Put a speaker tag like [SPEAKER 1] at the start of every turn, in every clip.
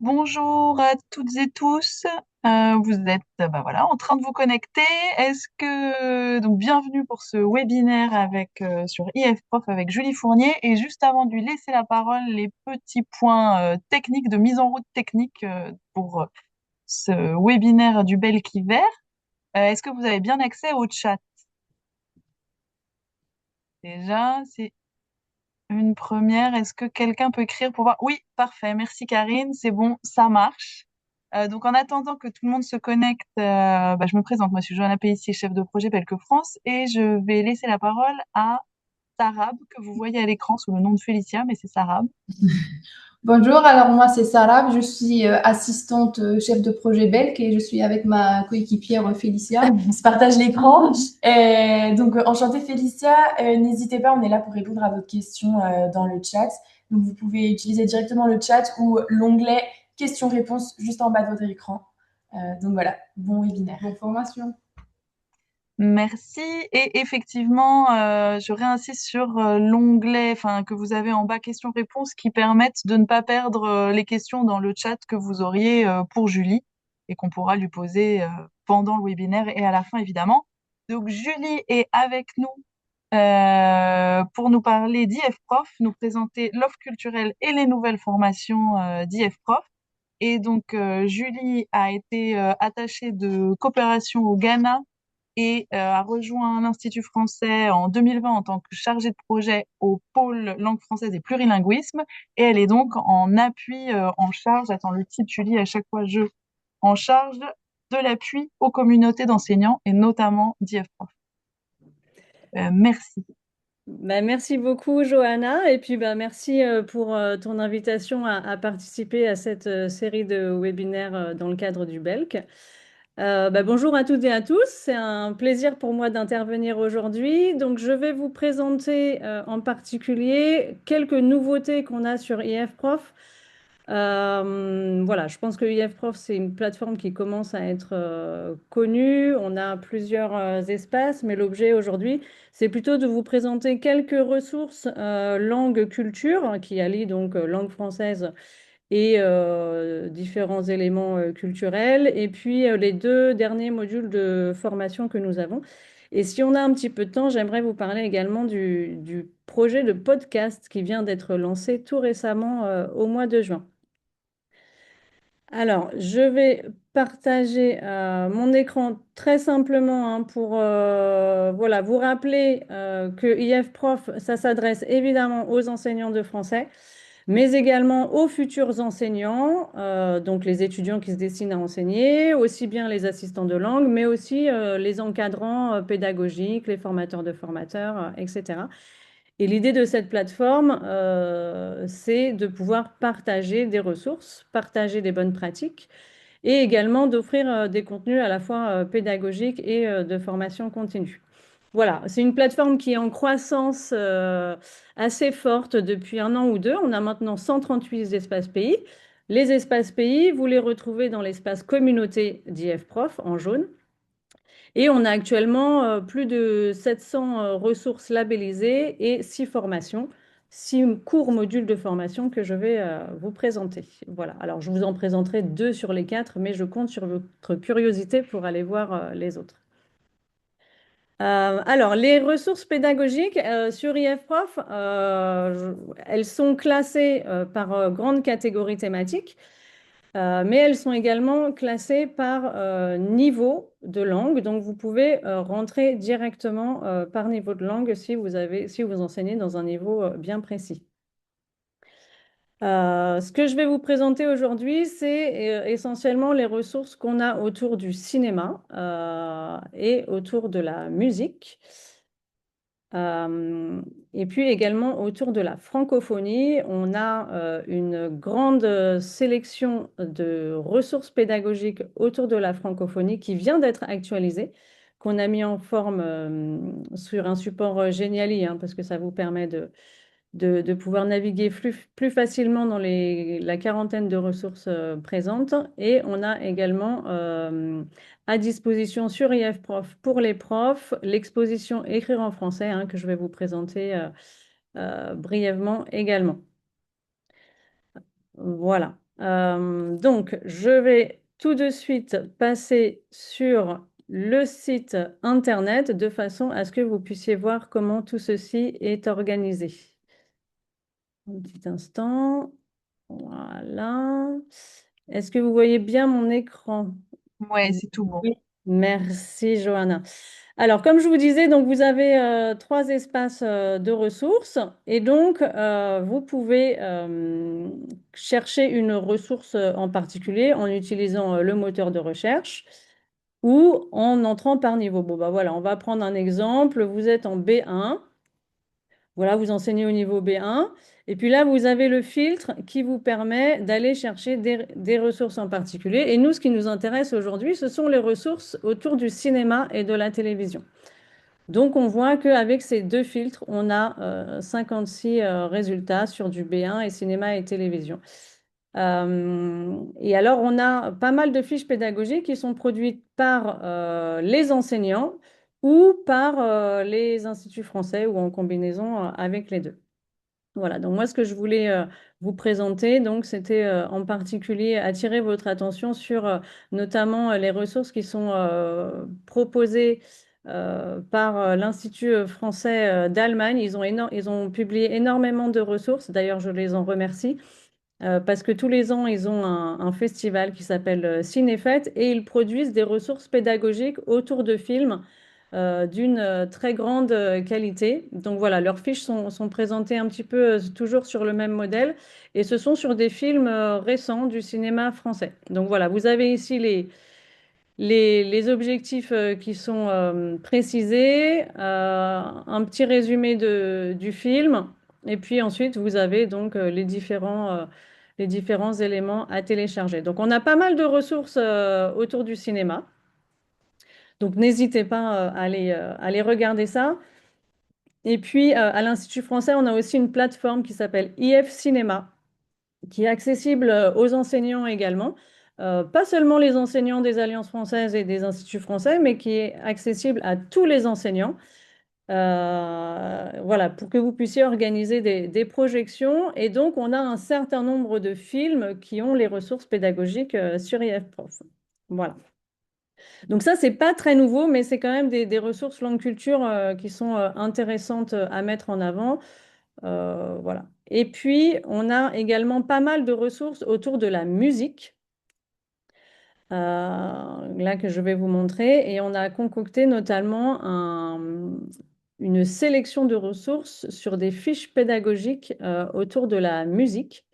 [SPEAKER 1] Bonjour à toutes et tous. Vous êtes voilà, en train de vous connecter. Donc bienvenue pour ce webinaire sur IF Prof avec Julie Fournier. Et juste avant de lui laisser la parole, les petits points techniques de mise en route technique pour ce webinaire du Belk Hiver. Est-ce que vous avez bien accès au chat? Déjà, c'est une première. Est-ce que quelqu'un peut écrire pour voir? Oui, parfait. Merci Karine. C'est bon, ça marche. Donc en attendant que tout le monde se connecte, je me présente. Moi, je suis Johanna Pellissier, chef de projet Belque France, et je vais laisser la parole à Sarab, que vous voyez à l'écran sous le nom de Félicia, mais c'est Sarab.
[SPEAKER 2] Bonjour, alors moi c'est Sarah, je suis assistante chef de projet Belk et je suis avec ma coéquipière Félicia. On se partage l'écran. Et donc enchantée Félicia, n'hésitez pas, on est là pour répondre à vos questions dans le chat. Donc vous pouvez utiliser directement le chat ou l'onglet questions-réponses juste en bas de votre écran. Donc voilà, bon webinaire. Bonne formation.
[SPEAKER 1] Merci. Et effectivement, je réinsiste sur l'onglet, que vous avez en bas questions-réponses, qui permettent de ne pas perdre les questions dans le chat que vous auriez pour Julie et qu'on pourra lui poser pendant le webinaire et à la fin, évidemment. Donc Julie est avec nous pour nous parler d'IF-Prof, nous présenter l'offre culturelle et les nouvelles formations d'IF-Prof. Et donc, Julie a été attachée de coopération au Ghana et a rejoint l'Institut français en 2020 en tant que chargée de projet au pôle langue française et plurilinguisme. Et elle est donc en appui, en charge, attends le titre Julie, à chaque fois en charge de l'appui aux communautés d'enseignants et notamment d'IF-Prof. Merci.
[SPEAKER 3] Merci beaucoup, Johanna. Et puis, merci pour ton invitation à participer à cette série de webinaires dans le cadre du BELC. Bonjour à toutes et à tous. C'est un plaisir pour moi d'intervenir aujourd'hui. Donc, je vais vous présenter en particulier quelques nouveautés qu'on a sur IF-Prof. Voilà, je pense que IF-Prof, c'est une plateforme qui commence à être connue. On a plusieurs espaces, mais l'objet aujourd'hui, c'est plutôt de vous présenter quelques ressources langue culture qui allient donc langue française et différents éléments culturels, et puis les deux derniers modules de formation que nous avons. Et si on a un petit peu de temps, j'aimerais vous parler également du projet de podcast qui vient d'être lancé tout récemment au mois de juin. Alors, je vais partager mon écran très simplement pour voilà, vous rappeler que IF-Prof, ça s'adresse évidemment aux enseignants de français, mais également aux futurs enseignants, donc les étudiants qui se destinent à enseigner, aussi bien les assistants de langue, mais aussi les encadrants pédagogiques, les formateurs de formateurs, etc. Et l'idée de cette plateforme, c'est de pouvoir partager des ressources, partager des bonnes pratiques et également d'offrir des contenus à la fois pédagogiques et de formation continue. Voilà, c'est une plateforme qui est en croissance assez forte depuis un an ou deux. On a maintenant 138 espaces pays. Les espaces pays, vous les retrouvez dans l'espace communauté d'IF-Prof en jaune. Et on a actuellement plus de 700 ressources labellisées et 6 formations, 6 courts modules de formation que je vais vous présenter. Voilà, alors je vous en présenterai 2 sur les 4, mais je compte sur votre curiosité pour aller voir les autres. Alors, les ressources pédagogiques sur IF-Prof, elles sont classées par grande catégorie thématique. Mais elles sont également classées par niveau de langue. Donc, vous pouvez rentrer directement par niveau de langue si vous enseignez dans un niveau bien précis. Ce que je vais vous présenter aujourd'hui, c'est essentiellement les ressources qu'on a autour du cinéma et autour de la musique. Et puis également autour de la francophonie, on a une grande sélection de ressources pédagogiques autour de la francophonie qui vient d'être actualisée, qu'on a mis en forme sur un support Geniali, hein, parce que ça vous permet de pouvoir naviguer plus facilement dans la quarantaine de ressources présentes. Et on a également à disposition sur IF-Prof pour les profs l'exposition Écrire en français, hein, que je vais vous présenter brièvement également. Voilà. Donc, je vais tout de suite passer sur le site internet de façon à ce que vous puissiez voir comment tout ceci est organisé. Un petit instant. Voilà. Est-ce que vous voyez bien mon écran?
[SPEAKER 1] Ouais, c'est tout bon.
[SPEAKER 3] Oui. Merci, Johanna. Alors, comme je vous disais, donc vous avez trois espaces de ressources et donc vous pouvez chercher une ressource en particulier en utilisant le moteur de recherche ou en entrant par niveau. Bon, bah voilà, on va prendre un exemple. Vous êtes en B1. Voilà, vous enseignez au niveau B1. Et puis là, vous avez le filtre qui vous permet d'aller chercher des ressources en particulier. Et nous, ce qui nous intéresse aujourd'hui, ce sont les ressources autour du cinéma et de la télévision. Donc, on voit qu'avec ces deux filtres, on a 56 résultats sur du B1 et cinéma et télévision. Et alors, on a pas mal de fiches pédagogiques qui sont produites par les enseignants ou par les instituts français ou en combinaison avec les deux. Voilà, donc moi, ce que je voulais vous présenter, donc, c'était en particulier attirer votre attention sur notamment les ressources qui sont proposées par l'Institut français d'Allemagne. Ils ont publié énormément de ressources. D'ailleurs, je les en remercie parce que tous les ans, ils ont un festival qui s'appelle Cinéfête et ils produisent des ressources pédagogiques autour de films d'une très grande qualité. Donc voilà, leurs fiches sont présentées un petit peu toujours sur le même modèle et ce sont sur des films récents du cinéma français. Donc voilà, vous avez ici les objectifs qui sont précisés, un petit résumé du film, et puis ensuite vous avez donc les différents éléments à télécharger. Donc on a pas mal de ressources autour du cinéma, donc n'hésitez pas à aller regarder ça. Et puis à l'Institut français, on a aussi une plateforme qui s'appelle IF Cinéma qui est accessible aux enseignants également. Pas seulement les enseignants des Alliances françaises et des instituts français, mais qui est accessible à tous les enseignants. Voilà, pour que vous puissiez organiser des projections. Et donc, on a un certain nombre de films qui ont les ressources pédagogiques sur IFProf. Voilà. Donc ça, c'est pas très nouveau, mais c'est quand même des ressources langue culture qui sont intéressantes à mettre en avant. Voilà. Et puis, on a également pas mal de ressources autour de la musique, là que je vais vous montrer. Et on a concocté notamment une sélection de ressources sur des fiches pédagogiques autour de la musique.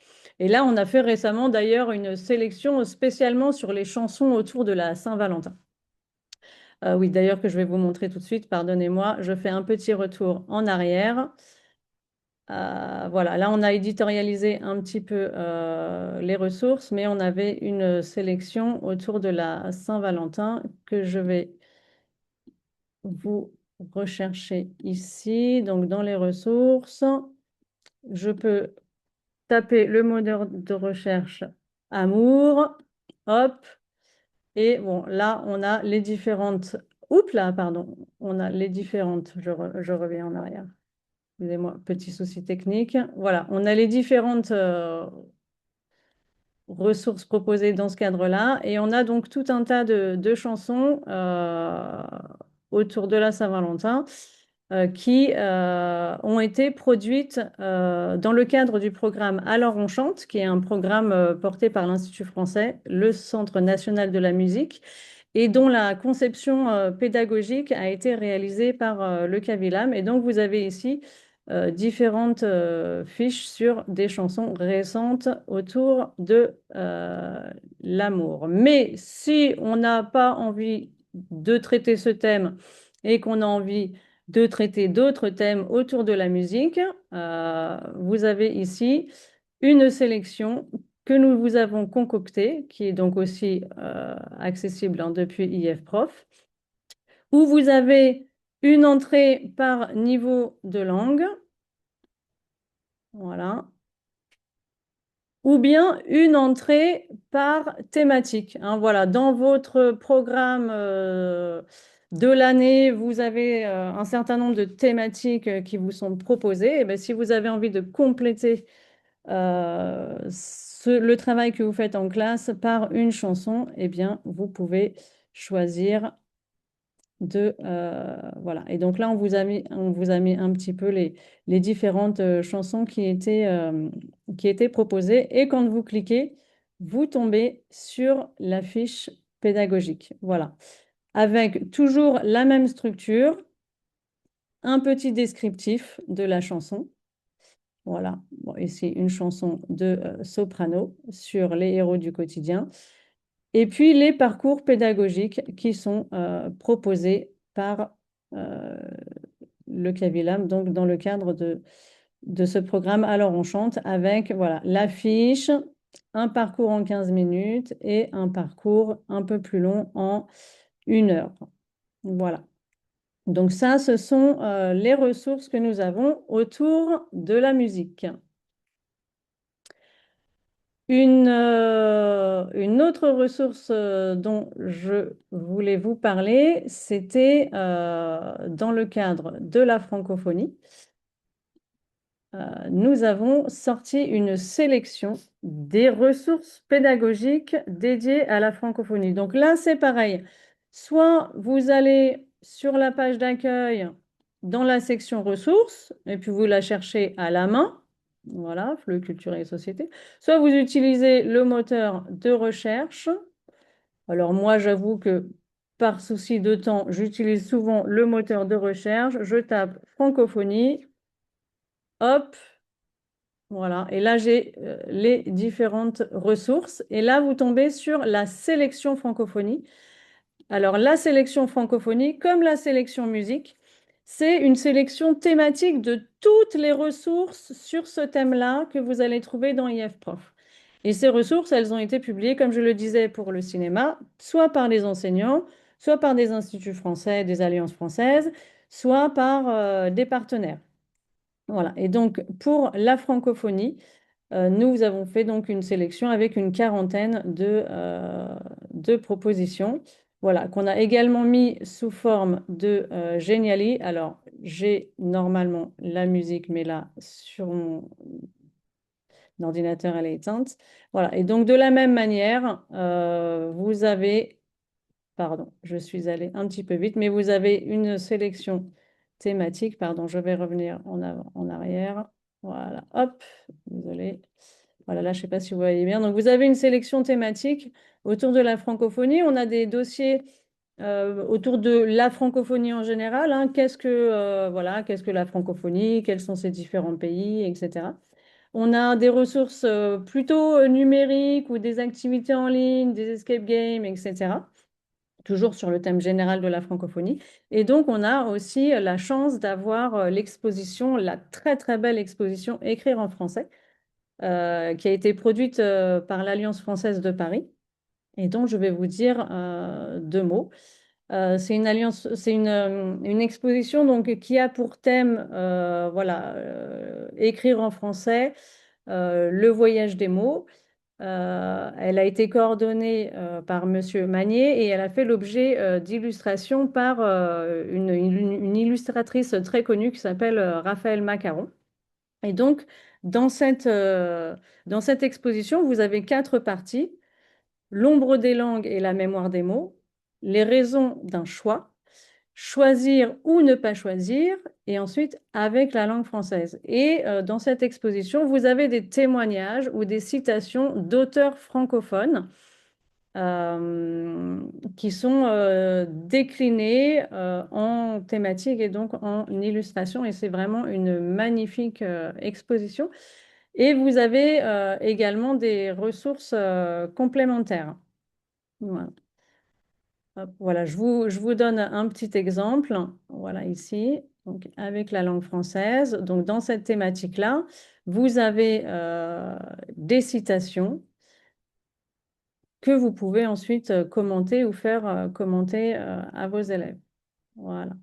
[SPEAKER 3] Et là, on a fait récemment d'ailleurs une sélection spécialement sur les chansons autour de la Saint-Valentin. Oui, d'ailleurs que je vais vous montrer tout de suite, pardonnez-moi, je fais un petit retour en arrière. Voilà, là on a éditorialisé un petit peu les ressources, mais on avait une sélection autour de la Saint-Valentin que je vais vous rechercher ici. Donc dans les ressources, je peux taper le moteur de recherche amour, hop, et bon, là on a les différentes, oups là, pardon, on a les différentes, je reviens en arrière. Excusez-moi, petit souci technique. Voilà, on a les différentes ressources proposées dans ce cadre-là. Et on a donc tout un tas de chansons autour de la Saint-Valentin qui ont été produites dans le cadre du programme Alors on chante, qui est un programme porté par l'Institut français, le Centre national de la musique, et dont la conception pédagogique a été réalisée par le CAVILAM. Et donc, vous avez ici différentes fiches sur des chansons récentes autour de l'amour. Mais si on n'a pas envie de traiter ce thème et qu'on a envie de traiter d'autres thèmes autour de la musique, vous avez ici une sélection que nous vous avons concoctée, qui est donc aussi accessible depuis IFProf, où vous avez une entrée par niveau de langue, voilà, ou bien une entrée par thématique. Hein, voilà, dans votre programme de l'année, vous avez un certain nombre de thématiques qui vous sont proposées. Et bien, si vous avez envie de compléter le travail que vous faites en classe par une chanson, eh bien, vous pouvez choisir voilà. Et donc là, on vous a mis un petit peu les différentes chansons qui étaient proposées. Et quand vous cliquez, vous tombez sur la fiche pédagogique. Voilà. Avec toujours la même structure, un petit descriptif de la chanson. Voilà. Bon, ici, une chanson de soprano sur les héros du quotidien. Et puis les parcours pédagogiques qui sont proposés par euh, le Kavilam, donc dans le cadre de ce programme Alors on chante, avec voilà, l'affiche, un parcours en 15 minutes et un parcours un peu plus long en 1 heure. Voilà. Donc ça, ce sont les ressources que nous avons autour de la musique. Une autre ressource dont je voulais vous parler, c'était dans le cadre de la francophonie. Nous avons sorti une sélection des ressources pédagogiques dédiées à la francophonie. Donc là, c'est pareil. Soit vous allez sur la page d'accueil dans la section ressources, et puis vous la cherchez à la main. Voilà, FLE Culture et Société. Soit vous utilisez le moteur de recherche. Alors moi, j'avoue que par souci de temps, j'utilise souvent le moteur de recherche. Je tape francophonie. Hop, voilà, et là j'ai les différentes ressources. Et là, vous tombez sur la sélection francophonie. Alors, la sélection francophonie, comme la sélection musique, c'est une sélection thématique de toutes les ressources sur ce thème-là que vous allez trouver dans IFProf. Et ces ressources, elles ont été publiées, comme je le disais, pour le cinéma, soit par les enseignants, soit par des instituts français, des alliances françaises, soit par des partenaires. Voilà. Et donc, pour la francophonie, nous avons fait donc une sélection avec une quarantaine de propositions. Voilà, qu'on a également mis sous forme de Geniali. Alors, j'ai normalement la musique, mais là, sur mon ordinateur, elle est éteinte. Voilà, et donc de la même manière, vous avez, pardon, je suis allée un petit peu vite, mais vous avez une sélection thématique. Pardon, je vais revenir en avant, en arrière. Voilà, hop, désolé. Voilà, là, je ne sais pas si vous voyez bien. Donc, vous avez une sélection thématique autour de la francophonie. On a des dossiers autour de la francophonie en général. Hein. Voilà, qu'est-ce que la francophonie? Quels sont ces différents pays, etc. On a des ressources plutôt numériques ou des activités en ligne, des escape games, etc. Toujours sur le thème général de la francophonie. Et donc, on a aussi la chance d'avoir l'exposition, la très, très belle exposition Écrire en français, qui a été produite par l'Alliance française de Paris et dont je vais vous dire 2 mots. C'est une exposition donc, qui a pour thème voilà, écrire en français, le voyage des mots. Elle a été coordonnée par Monsieur Magnier et elle a fait l'objet d'illustrations par une illustratrice très connue qui s'appelle Raphaël Macaron. Et donc, dans dans cette exposition, vous avez 4 parties: l'ombre des langues et la mémoire des mots, les raisons d'un choix, choisir ou ne pas choisir, et ensuite avec la langue française. Et dans cette exposition, vous avez des témoignages ou des citations d'auteurs francophones euh, qui sont déclinés en thématique et donc en illustration. Et c'est vraiment une magnifique exposition. Et vous avez également des ressources complémentaires. Voilà. Hop, voilà, je vous donne un petit exemple. Voilà, ici, donc avec la langue française. Donc, dans cette thématique-là, vous avez des citations que vous pouvez ensuite commenter ou faire commenter à vos élèves. Voilà.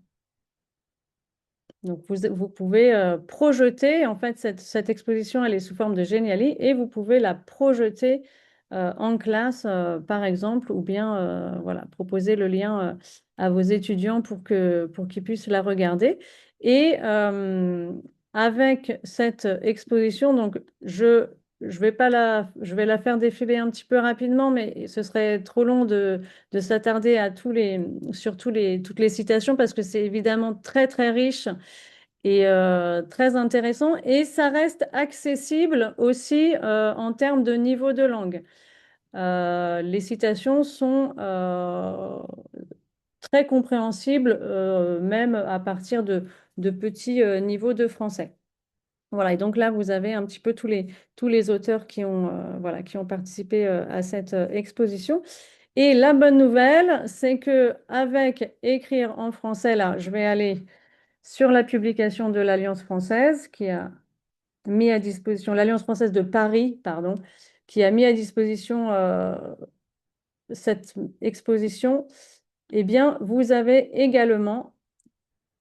[SPEAKER 3] Donc, vous pouvez projeter, en fait, cette exposition, elle est sous forme de Geniali et vous pouvez la projeter en classe, par exemple, ou bien voilà, proposer le lien à vos étudiants pour qu'ils puissent la regarder. Et avec cette exposition, donc, je je vais la faire défiler un petit peu rapidement, mais ce serait trop long de s'attarder à sur toutes les citations parce que c'est évidemment très, très riche et très intéressant. Et ça reste accessible aussi en termes de niveau de langue. Les citations sont très compréhensibles, même à partir de petits niveaux de français. Voilà, et donc là, vous avez un petit peu tous les auteurs qui ont, voilà, qui ont participé à cette exposition. Et la bonne nouvelle, c'est que avec Écrire en français, là, je vais aller sur la publication de l'Alliance française qui a mis à disposition, l'Alliance française de Paris, pardon, qui a mis à disposition cette exposition. Eh bien, vous avez également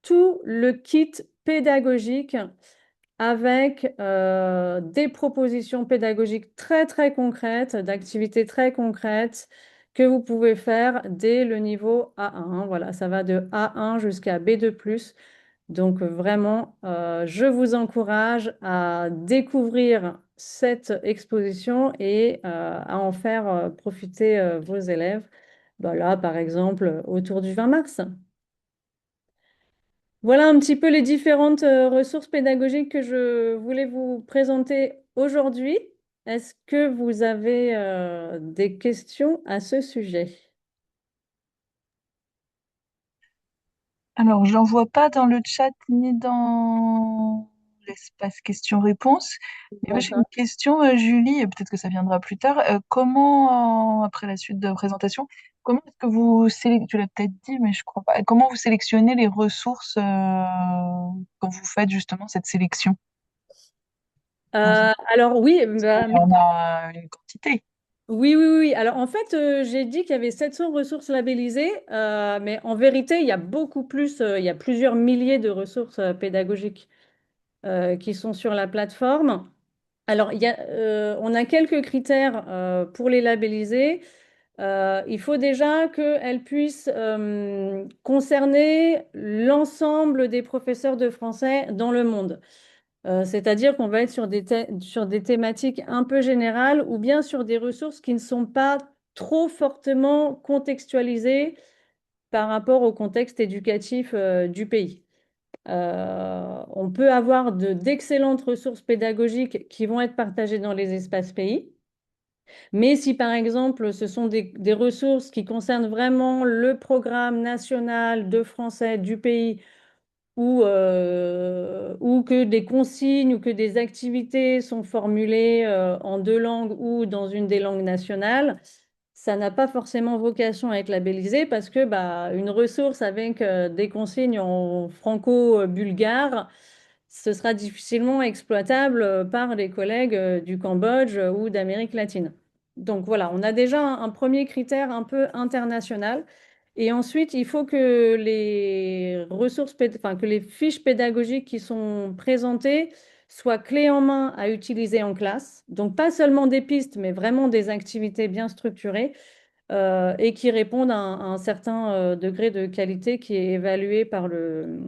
[SPEAKER 3] tout le kit pédagogique avec des propositions pédagogiques très, très concrètes, d'activités très concrètes que vous pouvez faire dès le niveau A1. Voilà, ça va de A1 jusqu'à B2+. Donc vraiment, je vous encourage à découvrir cette exposition et à en faire profiter vos élèves. Bah là, par exemple, autour du 20 mars. Voilà un petit peu les différentes ressources pédagogiques que je voulais vous présenter aujourd'hui. Est-ce que vous avez des questions à ce sujet?
[SPEAKER 1] Alors, j'en vois pas dans le chat ni dans l'espace questions-réponses. Mais moi, j'ai une
[SPEAKER 3] D'accord.
[SPEAKER 1] question, Julie, et peut-être que ça viendra plus tard. Comment, après la suite de la présentation, comment est-ce que vous sélectionnez, tu l'as peut-être dit, mais je crois pas, comment vous sélectionnez les ressources quand vous faites justement cette sélection?
[SPEAKER 3] Alors oui,
[SPEAKER 1] Il y en a une quantité.
[SPEAKER 3] oui, oui, oui. Alors en fait, j'ai dit qu'il y avait 700 ressources labellisées, mais en vérité, il y a beaucoup plus, il y a plusieurs milliers de ressources pédagogiques qui sont sur la plateforme. Alors, on a quelques critères pour les labelliser. Il faut déjà qu'elles puissent concerner l'ensemble des professeurs de français dans le monde. C'est-à-dire qu'on va être sur sur des thématiques un peu générales ou bien sur des ressources qui ne sont pas trop fortement contextualisées par rapport au contexte éducatif du pays. On peut avoir d'excellentes ressources pédagogiques qui vont être partagées dans les espaces pays. Mais si par exemple ce sont des ressources qui concernent vraiment le programme national de français du pays ou que des consignes ou que des activités sont formulées en deux langues ou dans une des langues nationales, ça n'a pas forcément vocation à être labellisé parce que bah, une ressource avec des consignes en franco-bulgare, ce sera difficilement exploitable par les collègues du Cambodge ou d'Amérique latine. Donc voilà, on a déjà un premier critère un peu international. Et ensuite, il faut que les enfin, que les fiches pédagogiques qui sont présentées soient clés en main à utiliser en classe. Donc pas seulement des pistes, mais vraiment des activités bien structurées et qui répondent à un certain degré de qualité qui est évalué par le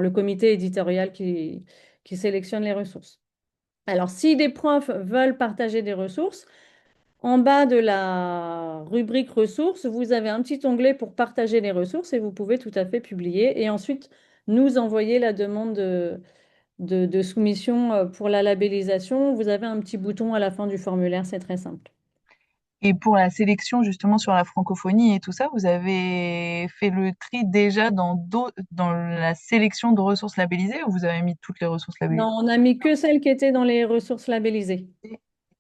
[SPEAKER 3] comité éditorial qui sélectionne les ressources. Alors, si des profs veulent partager des ressources, en bas de la rubrique ressources, vous avez un petit onglet pour partager les ressources et vous pouvez tout à fait publier et ensuite nous envoyer la demande de soumission pour la labellisation. Vous avez un petit bouton à la fin du formulaire, c'est très simple.
[SPEAKER 1] Et pour la sélection justement sur la francophonie et tout ça, vous avez fait le tri déjà dans la sélection de ressources labellisées ou vous avez mis toutes les ressources
[SPEAKER 3] Non,
[SPEAKER 1] labellisées?
[SPEAKER 3] on n'a mis que celles qui étaient dans les ressources labellisées.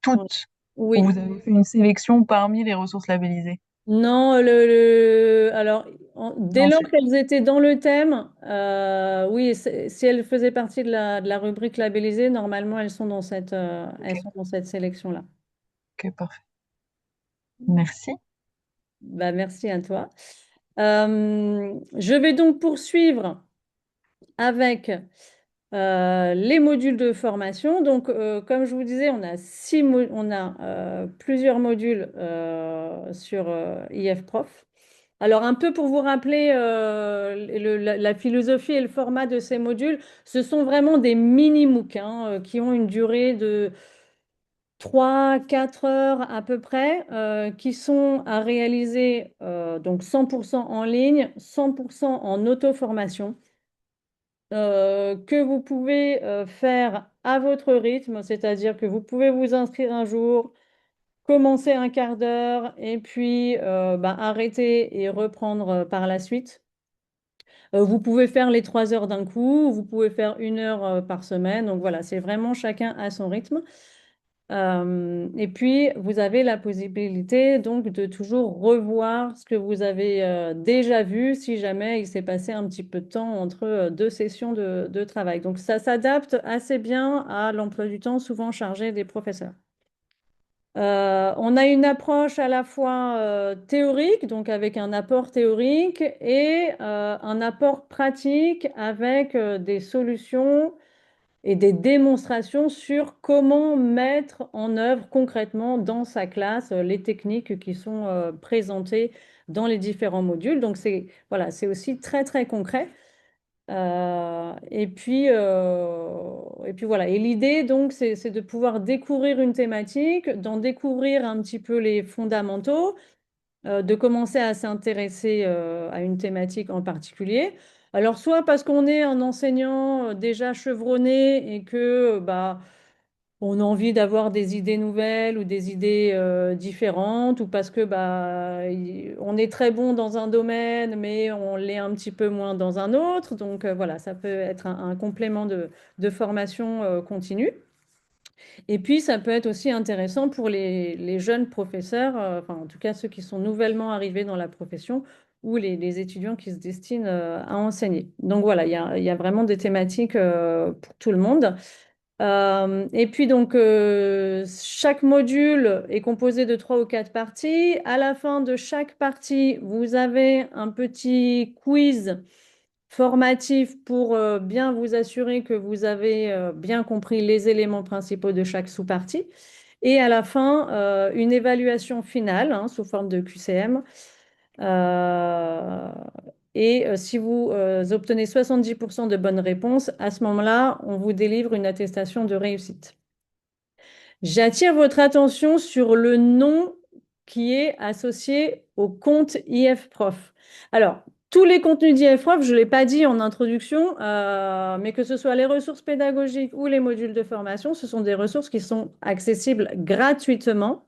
[SPEAKER 1] Toutes. Ou
[SPEAKER 3] Oui.
[SPEAKER 1] vous avez fait une sélection parmi les ressources labellisées?
[SPEAKER 3] Non, alors, dès
[SPEAKER 1] Non,
[SPEAKER 3] lors
[SPEAKER 1] c'est
[SPEAKER 3] qu'elles étaient dans le thème, oui, si elles faisaient partie de la rubrique labellisée, normalement, elles
[SPEAKER 1] ok,
[SPEAKER 3] sont dans cette sélection-là.
[SPEAKER 1] ok, parfait. Merci.
[SPEAKER 3] Bah, merci à toi. Je vais donc poursuivre avec les modules de formation. Donc, comme je vous disais, on a plusieurs modules sur IF Prof. Alors, un peu pour vous rappeler la philosophie et le format de ces modules, ce sont vraiment des mini-MOOC hein, qui ont une durée 3-4 heures à peu près qui sont à réaliser donc 100% en ligne, 100% en auto-formation, que vous pouvez faire à votre rythme, c'est-à-dire que vous pouvez vous inscrire un jour, commencer un quart d'heure et puis arrêter et reprendre par la suite. Vous pouvez faire les 3 heures d'un coup, vous pouvez faire 1 heure par semaine. Donc voilà, c'est vraiment chacun à son rythme. Et puis, vous avez la possibilité donc de toujours revoir ce que vous avez déjà vu si jamais il s'est passé un petit peu de temps entre deux sessions de travail. Donc, ça s'adapte assez bien à l'emploi du temps souvent chargé des professeurs. On a une approche à la fois théorique, donc avec un apport théorique, et un apport pratique avec des solutions et des démonstrations sur comment mettre en œuvre concrètement dans sa classe les techniques qui sont présentées dans les différents modules. Donc c'est voilà, c'est aussi très très concret. Et puis voilà. Et l'idée donc c'est de pouvoir découvrir une thématique, d'en découvrir un petit peu les fondamentaux, de commencer à s'intéresser à une thématique en particulier. Alors, soit parce qu'on est un enseignant déjà chevronné et que on a envie d'avoir des idées nouvelles ou des idées différentes, ou parce que on est très bon dans un domaine, mais on l'est un petit peu moins dans un autre. Donc voilà, ça peut être un complément de formation continue. Et puis, ça peut être aussi intéressant pour les jeunes professeurs, enfin en tout cas ceux qui sont nouvellement arrivés dans la profession ou les étudiants qui se destinent à enseigner. Donc voilà, il y a vraiment des thématiques pour tout le monde. Et puis donc, chaque module est composé de 3 ou 4 parties. À la fin de chaque partie, vous avez un petit quiz formatif pour bien vous assurer que vous avez bien compris les éléments principaux de chaque sous-partie. Et à la fin, une évaluation finale hein, sous forme de QCM. Euh, Si vous obtenez 70% de bonnes réponses, à ce moment-là, on vous délivre une attestation de réussite. J'attire votre attention sur le nom qui est associé au compte IFProf. Alors, tous les contenus d'IFProf, je ne l'ai pas dit en introduction, mais que ce soit les ressources pédagogiques ou les modules de formation, ce sont des ressources qui sont accessibles gratuitement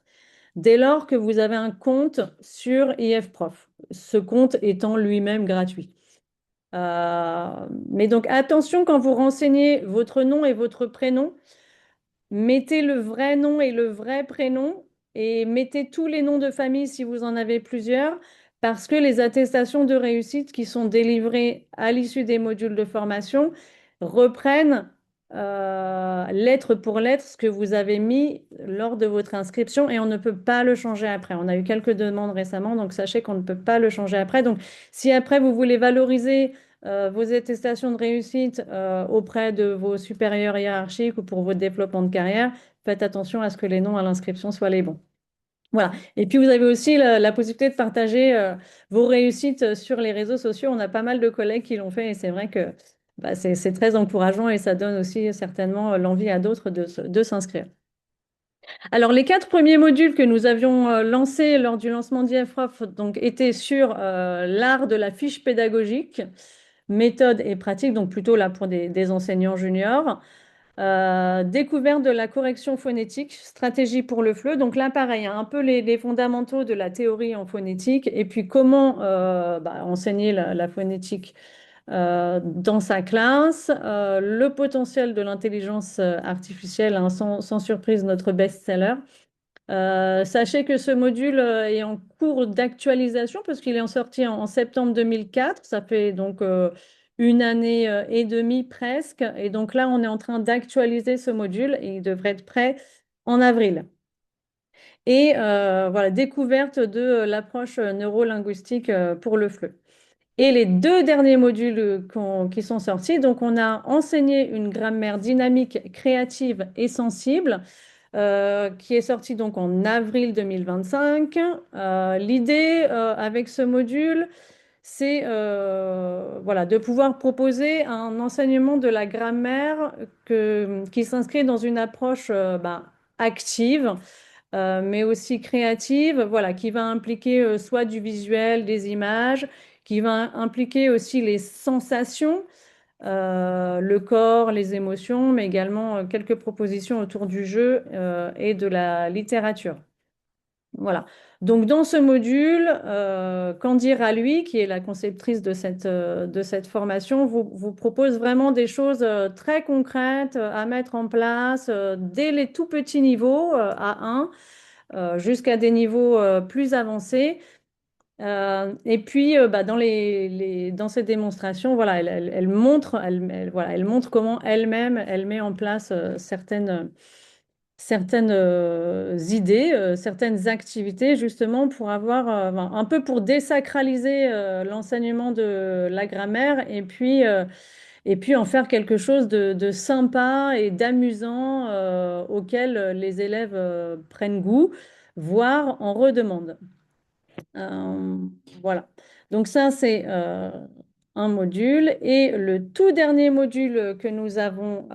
[SPEAKER 3] dès lors que vous avez un compte sur IFProf, ce compte étant lui-même gratuit. Mais donc attention quand vous renseignez votre nom et votre prénom, mettez le vrai nom et le vrai prénom et mettez tous les noms de famille si vous en avez plusieurs, parce que les attestations de réussite qui sont délivrées à l'issue des modules de formation reprennent lettre pour lettre ce que vous avez mis lors de votre inscription et on ne peut pas le changer après. On a eu quelques demandes récemment, donc sachez qu'on ne peut pas le changer après. Donc si après vous voulez valoriser vos attestations de réussite auprès de vos supérieurs hiérarchiques ou pour vos développements de carrière, faites attention à ce que les noms à l'inscription soient les bons. Voilà. Et puis, vous avez aussi la possibilité de partager vos réussites sur les réseaux sociaux. On a pas mal de collègues qui l'ont fait et c'est vrai que c'est très encourageant et ça donne aussi certainement l'envie à d'autres de s'inscrire. Alors, les 4 premiers modules que nous avions lancés lors du lancement d'IFROF donc, étaient sur l'art de la fiche pédagogique, méthode et pratique, donc plutôt là pour des enseignants juniors. Découverte de la correction phonétique, stratégie pour le FLE. Donc là, pareil, hein, un peu les fondamentaux de la théorie en phonétique et puis comment enseigner la phonétique dans sa classe. Le potentiel de l'intelligence artificielle, hein, sans surprise, notre best-seller. Sachez que ce module est en cours d'actualisation parce qu'il est en sorti en septembre 2004. Ça fait donc 1 année et demie presque. Et donc là, on est en train d'actualiser ce module et il devrait être prêt en avril. Et voilà, découverte de l'approche neurolinguistique pour le FLE. Et les 2 derniers modules qui sont sortis, donc on a enseigné une grammaire dynamique, créative et sensible qui est sorti donc en avril 2025. L'idée avec ce module, c'est voilà, de pouvoir proposer un enseignement de la grammaire qui s'inscrit dans une approche active, mais aussi créative, voilà, qui va impliquer soit du visuel, des images, qui va impliquer aussi les sensations, le corps, les émotions, mais également quelques propositions autour du jeu et de la littérature. Voilà. Donc, dans ce module, Candir à lui, qui est la conceptrice de cette formation, vous propose vraiment des choses très concrètes à mettre en place dès les tout petits niveaux, A1, jusqu'à des niveaux plus avancés. Et puis, bah, dans ces démonstrations, voilà, elle montre, voilà, elle montre comment elle-même, elle met en place certaines idées, certaines activités, justement pour avoir, enfin, un peu pour désacraliser l'enseignement de la grammaire et puis en faire quelque chose de sympa et d'amusant auquel les élèves prennent goût, voire en redemandent. Euh, voilà. Donc ça, c'est un module. Et le tout dernier module que nous avons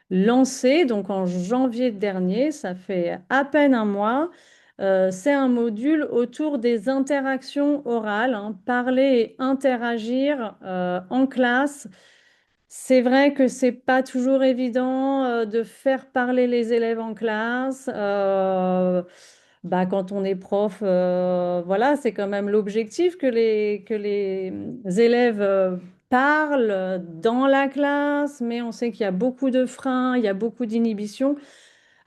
[SPEAKER 3] lancé, donc en janvier dernier, ça fait à peine un mois, c'est un module autour des interactions orales, hein, parler et interagir en classe. C'est vrai que c'est pas toujours évident de faire parler les élèves en classe. Bah, quand on est prof, voilà, c'est quand même l'objectif que les élèves parlent dans la classe, mais on sait qu'il y a beaucoup de freins, il y a beaucoup d'inhibitions.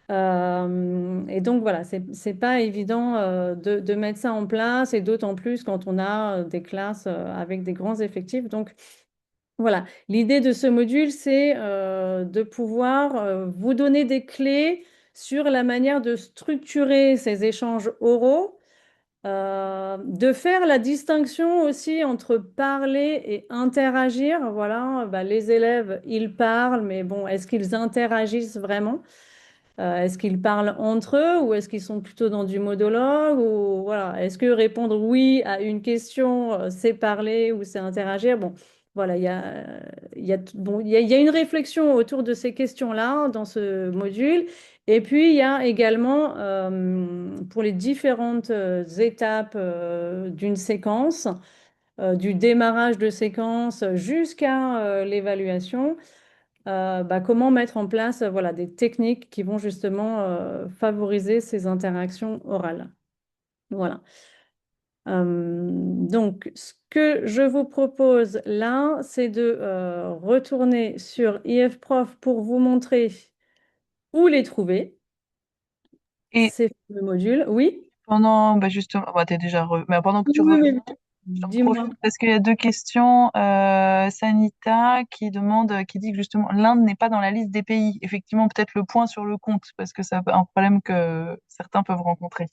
[SPEAKER 3] Et donc voilà, c'est pas évident de mettre ça en place, et d'autant plus quand on a des classes avec des grands effectifs. Donc voilà, l'idée de ce module, c'est de pouvoir vous donner des clés sur la manière de structurer ces échanges oraux, de faire la distinction aussi entre parler et interagir. Voilà, bah, les élèves, ils parlent, mais bon, est-ce qu'ils interagissent vraiment? Est-ce qu'ils parlent entre eux ou est-ce qu'ils sont plutôt dans du monologue ou voilà, est-ce que répondre oui à une question, c'est parler ou c'est interagir? Bon, voilà, il y a une réflexion autour de ces questions-là dans ce module. Et puis, il y a également, pour les différentes étapes d'une séquence, du démarrage de séquence jusqu'à l'évaluation, bah, comment mettre en place voilà, des techniques qui vont justement favoriser ces interactions orales. Voilà. Donc, ce que je vous propose là, c'est de retourner sur IFProf pour vous montrer où les trouver,
[SPEAKER 1] Et
[SPEAKER 3] ces fameux modules. Oui?
[SPEAKER 1] pendant, bah justement, bah, mais pendant que
[SPEAKER 3] Oui,
[SPEAKER 1] tu
[SPEAKER 3] oui,
[SPEAKER 1] reviens,
[SPEAKER 3] oui.
[SPEAKER 1] j'en
[SPEAKER 3] Dis-moi.
[SPEAKER 1] profite parce qu'il y a deux questions. Sanita qui demande, qui dit que justement l'Inde n'est pas dans la liste des pays. Effectivement, peut-être le point sur le compte parce que c'est un problème que certains peuvent rencontrer.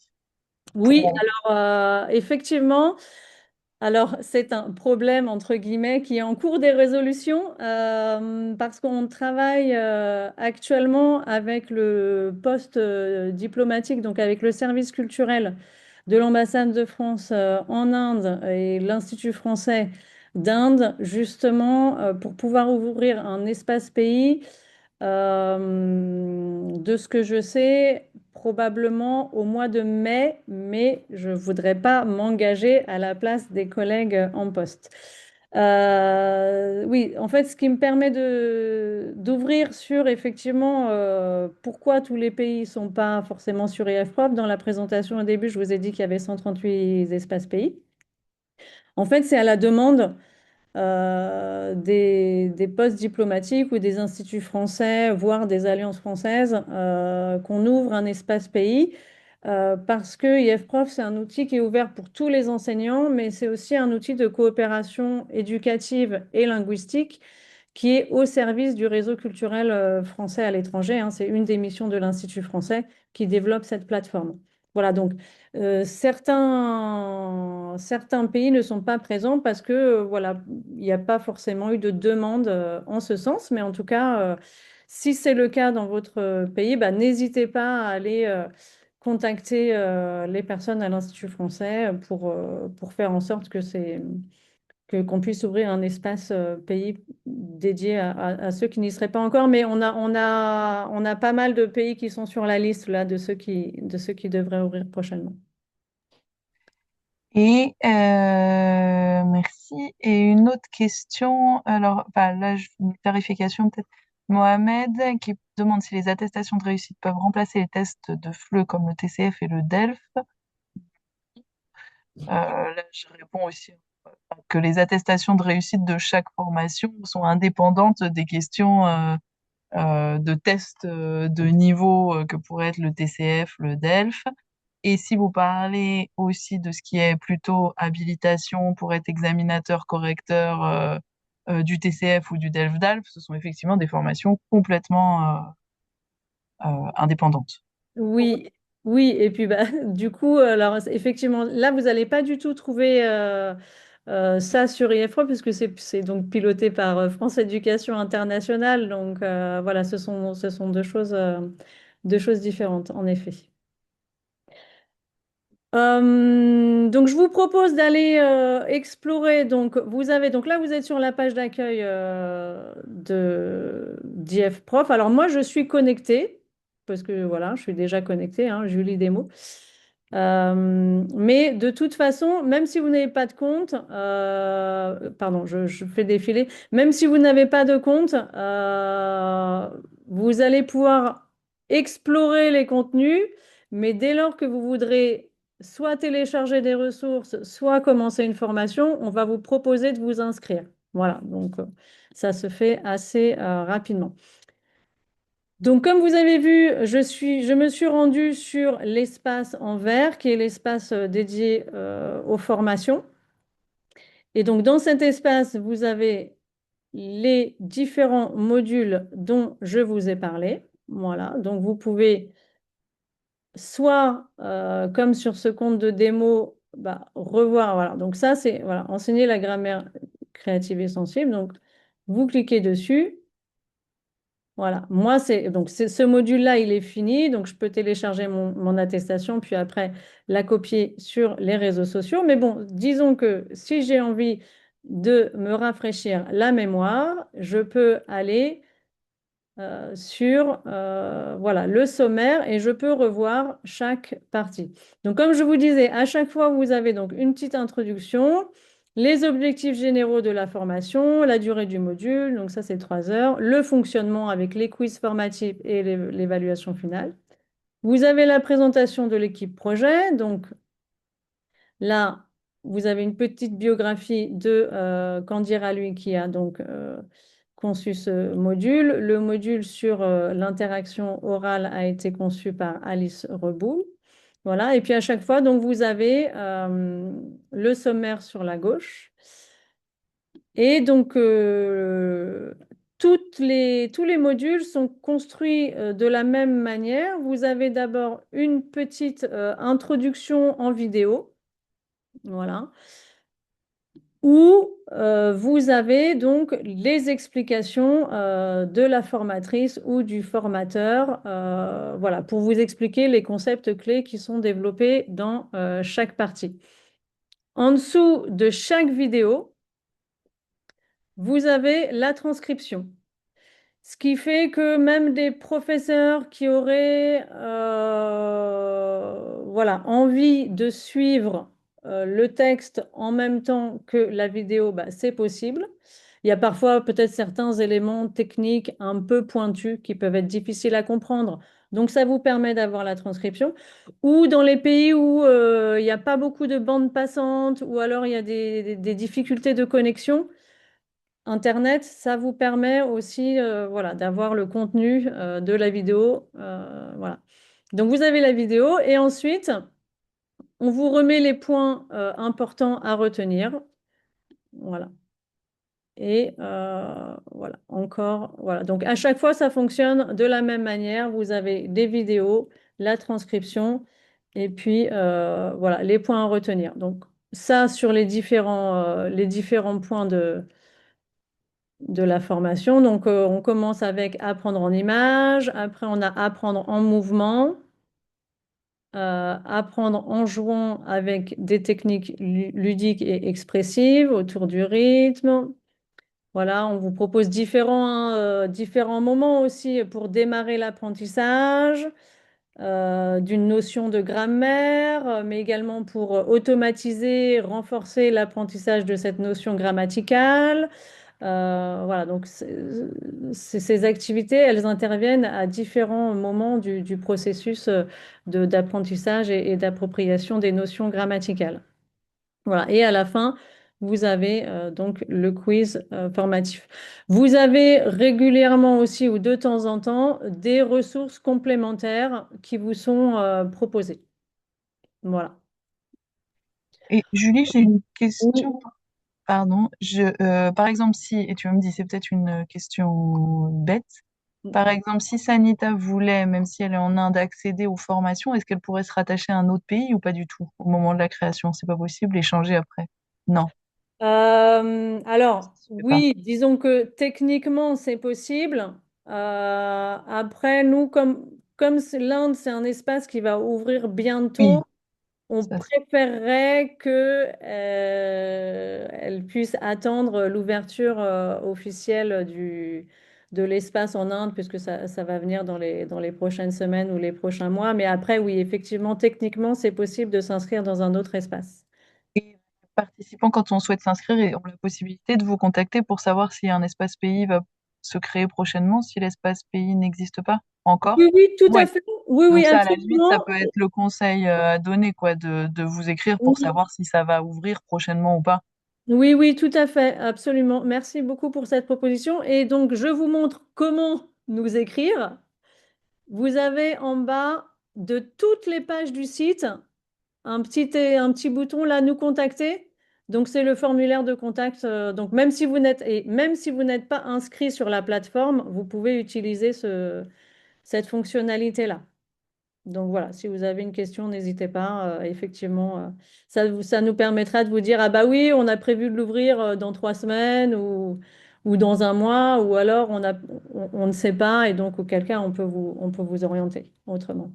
[SPEAKER 3] Oui,
[SPEAKER 1] Pour...
[SPEAKER 3] alors effectivement, alors c'est un problème entre guillemets qui est en cours des résolutions parce qu'on travaille actuellement avec le poste diplomatique, donc avec le service culturel de l'ambassade de France en Inde et l'Institut français d'Inde, justement pour pouvoir ouvrir un espace pays. De ce que je sais, probablement au mois de mai, mais je ne voudrais pas m'engager à la place des collègues en poste. Oui, en fait, ce qui me permet d'ouvrir sur effectivement pourquoi tous les pays ne sont pas forcément sur EFPROP. Dans la présentation au début, je vous ai dit qu'il y avait 138 espaces pays. En fait, c'est à la demande des postes diplomatiques ou des instituts français, voire des alliances françaises, qu'on ouvre un espace pays. Parce que IFProf, c'est un outil qui est ouvert pour tous les enseignants, mais c'est aussi un outil de coopération éducative et linguistique qui est au service du réseau culturel français à l'étranger, hein. C'est une des missions de l'Institut français qui développe cette plateforme. Voilà, donc certains pays ne sont pas présents parce que voilà, il n'y a pas forcément eu de demande en ce sens, mais en tout cas, si c'est le cas dans votre pays, bah, n'hésitez pas à aller contacter les personnes à l'Institut français pour faire en sorte que qu'on puisse ouvrir un espace pays dédié à ceux qui n'y seraient pas encore. Mais on a pas mal de pays qui sont sur la liste là, de ceux qui devraient ouvrir prochainement.
[SPEAKER 1] Et merci. Et une autre question, alors bah, là, une clarification peut-être. Mohamed qui demande si les attestations de réussite peuvent remplacer les tests de FLE comme le TCF et le DELF. Là, je réponds aussi que les attestations de réussite de chaque formation sont indépendantes des questions de tests de niveau que pourrait être le TCF, le DELF. Et si vous parlez aussi de ce qui est plutôt habilitation pour être examinateur, correcteur du TCF ou du DELF-DALF, ce sont effectivement des formations complètement indépendantes.
[SPEAKER 3] Oui, oui, et puis bah, du coup, alors effectivement, là, vous n'allez pas du tout trouver ça sur IFRO, puisque c'est donc piloté par France Éducation Internationale. Donc voilà, ce sont deux choses différentes, en effet. Donc, je vous propose d'aller explorer. Donc, donc là, vous êtes sur la page d'accueil de d'IF Prof. Alors, moi, je suis connectée parce que voilà, je suis déjà connectée, hein, Julie Demo. Mais de toute façon, même si vous n'avez pas de compte, pardon, je fais défiler. Même si vous n'avez pas de compte, vous allez pouvoir explorer les contenus, mais dès lors que vous voudrez soit télécharger des ressources, soit commencer une formation, on va vous proposer de vous inscrire. Voilà, donc ça se fait assez rapidement. Donc, comme vous avez vu, je me suis rendue sur l'espace en vert, qui est l'espace dédié aux formations. Et donc, dans cet espace, vous avez les différents modules dont je vous ai parlé. Voilà, donc vous pouvez soit, comme sur ce compte de démo, bah, revoir. Voilà. Donc ça, c'est voilà, enseigner la grammaire créative et sensible. Donc, vous cliquez dessus. Voilà. Moi, ce module-là, il est fini. Donc, je peux télécharger mon attestation, puis après la copier sur les réseaux sociaux. Mais bon, disons que si j'ai envie de me rafraîchir la mémoire, je peux aller sur voilà, le sommaire et je peux revoir chaque partie. Donc, comme je vous disais, à chaque fois, vous avez donc une petite introduction, les objectifs généraux de la formation, la durée du module, donc ça c'est 3 heures, le fonctionnement avec les quiz formatifs et l'évaluation finale. Vous avez la présentation de l'équipe projet, donc là, vous avez une petite biographie de Candira, lui, qui a donc conçu ce module. Le module sur l'interaction orale a été conçu par Alice Reboul. Voilà, et puis à chaque fois, donc vous avez le sommaire sur la gauche. Et donc, tous les modules sont construits de la même manière. Vous avez d'abord une petite introduction en vidéo. Voilà. Où vous avez donc les explications de la formatrice ou du formateur, voilà, pour vous expliquer les concepts clés qui sont développés dans chaque partie. En dessous de chaque vidéo, vous avez la transcription. Ce qui fait que même des professeurs qui auraient voilà, envie de suivre le texte en même temps que la vidéo, bah, c'est possible. Il y a parfois peut-être certains éléments techniques un peu pointus qui peuvent être difficiles à comprendre. Donc ça vous permet d'avoir la transcription. Ou dans les pays où il n'y a pas beaucoup de bandes passantes ou alors il y a des difficultés de connexion. Internet, ça vous permet aussi voilà, d'avoir le contenu de la vidéo. Voilà. Donc, vous avez la vidéo et ensuite, on vous remet les points importants à retenir. Voilà. Et voilà, encore. Voilà. Donc, à chaque fois, ça fonctionne de la même manière. Vous avez des vidéos, la transcription et puis voilà, les points à retenir. Donc, ça, sur les différents points de la formation. Donc, on commence avec apprendre en images, après on a apprendre en mouvement, apprendre en jouant avec des techniques ludiques et expressives autour du rythme. Voilà, on vous propose différents moments aussi pour démarrer l'apprentissage d'une notion de grammaire, mais également pour automatiser, renforcer l'apprentissage de cette notion grammaticale. Voilà, donc ces activités, elles interviennent à différents moments du processus d'apprentissage et d'appropriation des notions grammaticales. Voilà, et à la fin, vous avez donc le quiz formatif. Vous avez régulièrement aussi ou de temps en temps des ressources complémentaires qui vous sont proposées. Voilà.
[SPEAKER 1] Et Julie, j'ai une
[SPEAKER 3] Oui.
[SPEAKER 1] question. Pardon. Par exemple, si, et tu me dis, c'est peut-être une question bête. Par exemple, si Sanita voulait, même si elle est en Inde, accéder aux formations, est-ce qu'elle pourrait se rattacher à un autre pays ou pas du tout au moment de la création? C'est pas possible, échanger après. Non,
[SPEAKER 3] Alors,
[SPEAKER 1] je sais pas.
[SPEAKER 3] oui, disons que techniquement, c'est possible. Après, nous, comme l'Inde, c'est un espace qui va ouvrir bientôt,
[SPEAKER 1] Oui,
[SPEAKER 3] on
[SPEAKER 1] ça,
[SPEAKER 3] préférerait que elle puisse attendre l'ouverture officielle de l'espace en Inde, puisque ça va venir dans les prochaines semaines ou les prochains mois. Mais après, oui, effectivement, techniquement, c'est possible de s'inscrire dans un autre espace.
[SPEAKER 1] et les participants, quand on souhaite s'inscrire, ont la possibilité de vous contacter pour savoir si un espace pays va se créer prochainement, si l'espace pays n'existe pas encore.
[SPEAKER 3] Oui, oui, tout à
[SPEAKER 1] Ouais.
[SPEAKER 3] fait. Oui, oui,
[SPEAKER 1] Donc ça, à la limite, ça
[SPEAKER 3] absolument.
[SPEAKER 1] peut être le conseil à donner, quoi, de vous écrire pour
[SPEAKER 3] Oui,
[SPEAKER 1] savoir si ça va ouvrir prochainement ou pas.
[SPEAKER 3] oui, oui, tout à fait, absolument. Merci beaucoup pour cette proposition. Et donc, je vous montre comment nous écrire. Vous avez en bas de toutes les pages du site un petit bouton là, nous contacter. Donc, c'est le formulaire de contact. Donc, même si vous n'êtes pas inscrit sur la plateforme, vous pouvez utiliser cette fonctionnalité-là. Donc voilà, si vous avez une question, n'hésitez pas. Effectivement, ça nous permettra de vous dire, ah bah oui, on a prévu de l'ouvrir dans 3 semaines ou dans un mois, ou alors on ne sait pas, et donc auquel cas on peut vous orienter autrement.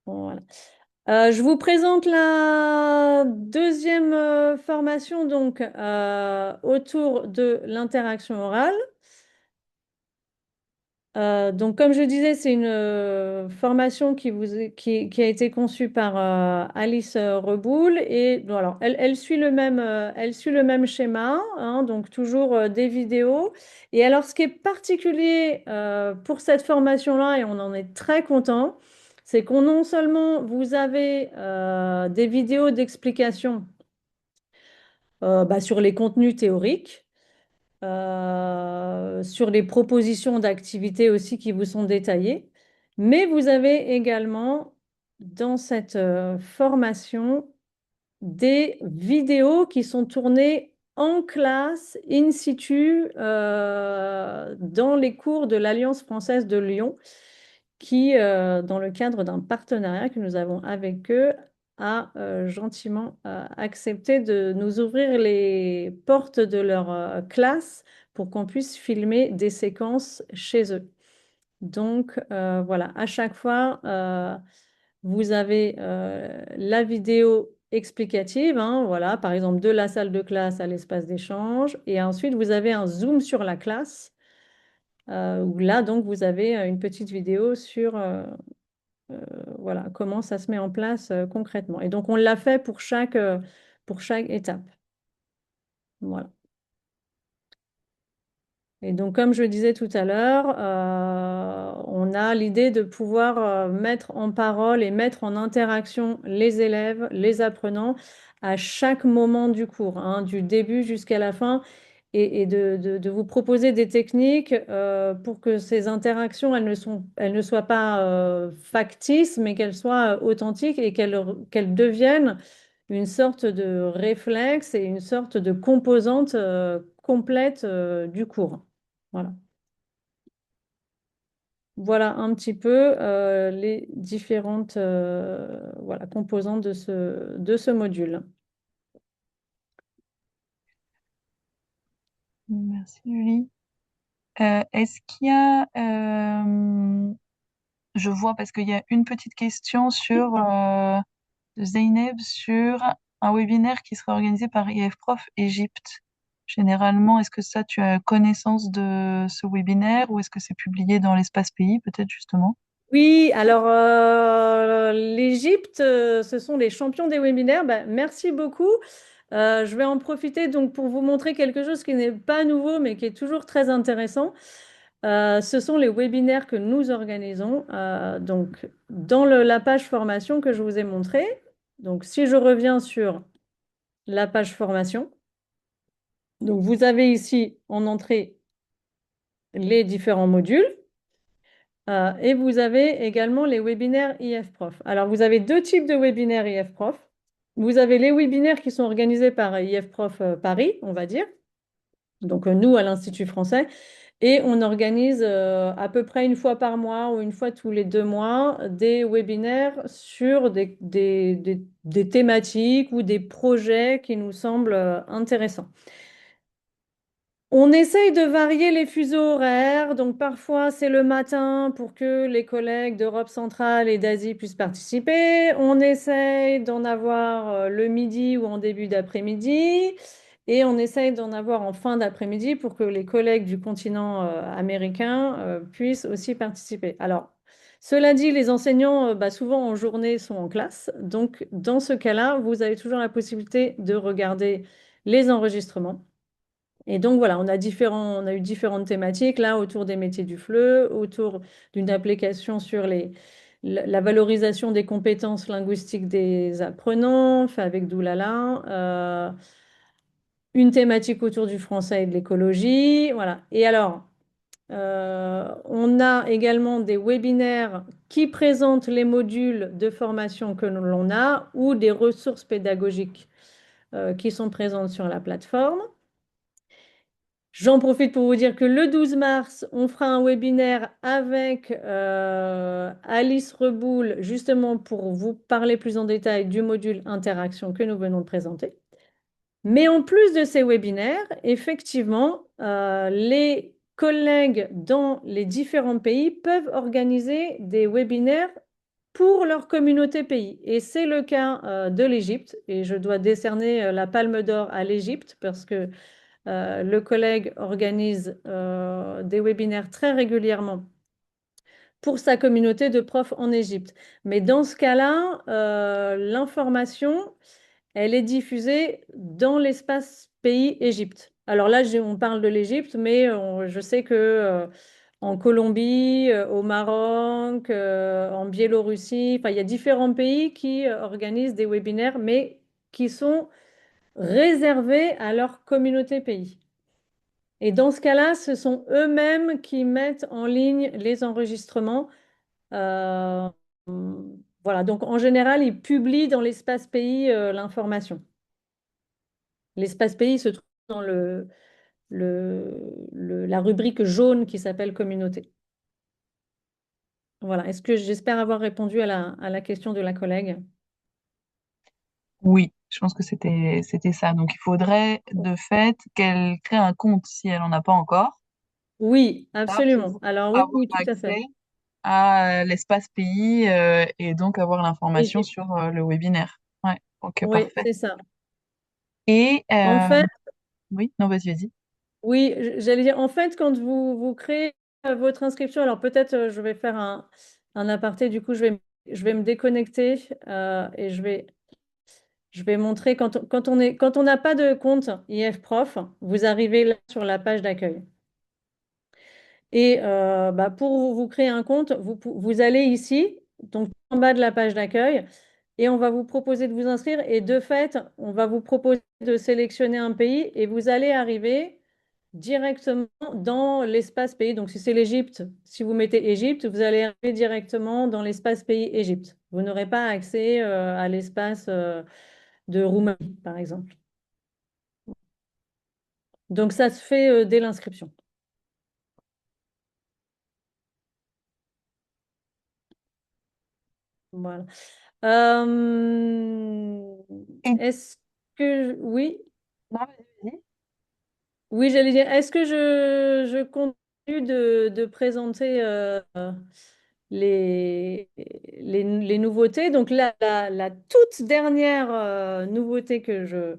[SPEAKER 3] Voilà. Je vous présente la deuxième formation donc autour de l'interaction orale. Donc, comme je disais, c'est une formation qui a été conçue par Alice Reboul et bon, alors, elle suit le même schéma, hein, donc toujours des vidéos. Et alors, ce qui est particulier pour cette formation-là, et on en est très content, c'est qu'on non seulement vous avez des vidéos d'explication sur les contenus théoriques, sur les propositions d'activités aussi qui vous sont détaillées. Mais vous avez également dans cette formation des vidéos qui sont tournées en classe, in situ, dans les cours de l'Alliance française de Lyon, qui, dans le cadre d'un partenariat que nous avons avec eux, a gentiment accepté de nous ouvrir les portes de leur classe pour qu'on puisse filmer des séquences chez eux. Donc voilà, à chaque fois, vous avez la vidéo explicative, hein, voilà, par exemple de la salle de classe à l'espace d'échange, et ensuite vous avez un zoom sur la classe, où là donc vous avez une petite vidéo sur voilà, comment ça se met en place concrètement. Et donc on l'a fait pour chaque étape. Voilà. Et donc, comme je disais tout à l'heure, on a l'idée de pouvoir mettre en parole et mettre en interaction les élèves, les apprenants à chaque moment du cours, hein, du début jusqu'à la fin, et de vous proposer des techniques pour que ces interactions, elles ne soient pas factices, mais qu'elles soient authentiques et qu'elles deviennent une sorte de réflexe et une sorte de composante complète du cours. Voilà. Voilà un petit peu les différentes voilà, composantes de ce module.
[SPEAKER 1] Merci, Julie. Est-ce qu'il y a je vois parce qu'il y a une petite question sur Zeynep sur un webinaire qui sera organisé par IF Prof Égypte. Généralement, est-ce que ça, tu as connaissance de ce webinaire ou est-ce que c'est publié dans l'espace pays, peut-être justement?
[SPEAKER 3] Oui, alors l'Égypte, ce sont les champions des webinaires. Bah, merci beaucoup. Je vais en profiter donc pour vous montrer quelque chose qui n'est pas nouveau, mais qui est toujours très intéressant. Ce sont les webinaires que nous organisons. Donc, dans la page formation que je vous ai montrée. Donc, si je reviens sur la page formation, donc vous avez ici en entrée les différents modules. Et vous avez également les webinaires IF Prof. Alors, vous avez deux types de webinaires IF Prof. Vous avez les webinaires qui sont organisés par IF Prof Paris, on va dire. Donc, nous, à l'Institut français. Et on organise à peu près une fois par mois ou une fois tous les 2 mois des webinaires sur des thématiques ou des projets qui nous semblent intéressants. On essaye de varier les fuseaux horaires, donc parfois c'est le matin pour que les collègues d'Europe centrale et d'Asie puissent participer. On essaye d'en avoir le midi ou en début d'après-midi. Et on essaye d'en avoir en fin d'après-midi pour que les collègues du continent américain puissent aussi participer. Alors, cela dit, les enseignants, bah, souvent en journée, sont en classe. Donc, dans ce cas-là, vous avez toujours la possibilité de regarder les enregistrements. Et donc voilà, on a eu différentes thématiques là autour des métiers du FLE, autour d'une application sur la valorisation des compétences linguistiques des apprenants, fait avec Doulala, une thématique autour du français et de l'écologie, voilà. Et alors, on a également des webinaires qui présentent les modules de formation que l'on a ou des ressources pédagogiques qui sont présentes sur la plateforme. J'en profite pour vous dire que le 12 mars, on fera un webinaire avec Alice Reboul, justement pour vous parler plus en détail du module interaction que nous venons de présenter. Mais en plus de ces webinaires, effectivement, les collègues dans les différents pays peuvent organiser des webinaires pour leur communauté pays. Et c'est le cas de l'Égypte. Et je dois décerner la Palme d'Or à l'Égypte parce que le collègue organise des webinaires très régulièrement pour sa communauté de profs en Égypte. Mais dans ce cas-là, l'information, elle est diffusée dans l'espace pays Égypte. Alors là, on parle de l'Égypte, mais je sais que en Colombie, au Maroc, en Biélorussie, enfin, il y a différents pays qui organisent des webinaires, mais qui sont réservés à leur communauté pays. Et dans ce cas-là, ce sont eux-mêmes qui mettent en ligne les enregistrements. Euh, voilà, donc en général, ils publient dans l'espace pays l'information. L'espace pays se trouve dans la rubrique jaune qui s'appelle communauté. Voilà, est-ce que j'espère avoir répondu à la question de la collègue?
[SPEAKER 1] Oui, je pense que c'était ça. Donc, il faudrait de fait qu'elle crée un compte si elle en a pas encore,
[SPEAKER 3] Oui,
[SPEAKER 1] là,
[SPEAKER 3] absolument.
[SPEAKER 1] pour
[SPEAKER 3] Alors oui,
[SPEAKER 1] avoir
[SPEAKER 3] oui, tout à
[SPEAKER 1] accès
[SPEAKER 3] fait.
[SPEAKER 1] à l'espace pays et donc avoir l'information
[SPEAKER 3] Égypte.
[SPEAKER 1] sur le webinaire. Ouais, ok,
[SPEAKER 3] Oui,
[SPEAKER 1] parfait.
[SPEAKER 3] c'est ça.
[SPEAKER 1] Et
[SPEAKER 3] En fait,
[SPEAKER 1] oui, non, vas-y, vas-y.
[SPEAKER 3] oui, j'allais dire, en fait, quand vous créez votre inscription, alors peut-être je vais faire un aparté, du coup, je vais me déconnecter et je vais montrer quand on n'a pas de compte IF Prof, vous arrivez là sur la page d'accueil. Et bah, pour vous créer un compte, vous allez ici, donc en bas de la page d'accueil, et on va vous proposer de vous inscrire. Et de fait, on va vous proposer de sélectionner un pays et vous allez arriver directement dans l'espace pays. Donc, si c'est l'Égypte, si vous mettez Égypte, vous allez arriver directement dans l'espace pays Égypte. Vous n'aurez pas accès à l'espace de Roumanie, par exemple. Donc, ça se fait dès l'inscription. Voilà. Euh,
[SPEAKER 1] Et,
[SPEAKER 3] Est-ce que... Oui,
[SPEAKER 1] non, vas-y, vas-y.
[SPEAKER 3] oui, j'allais dire, est-ce que je continue de présenter les nouveautés. Donc la toute dernière nouveauté que je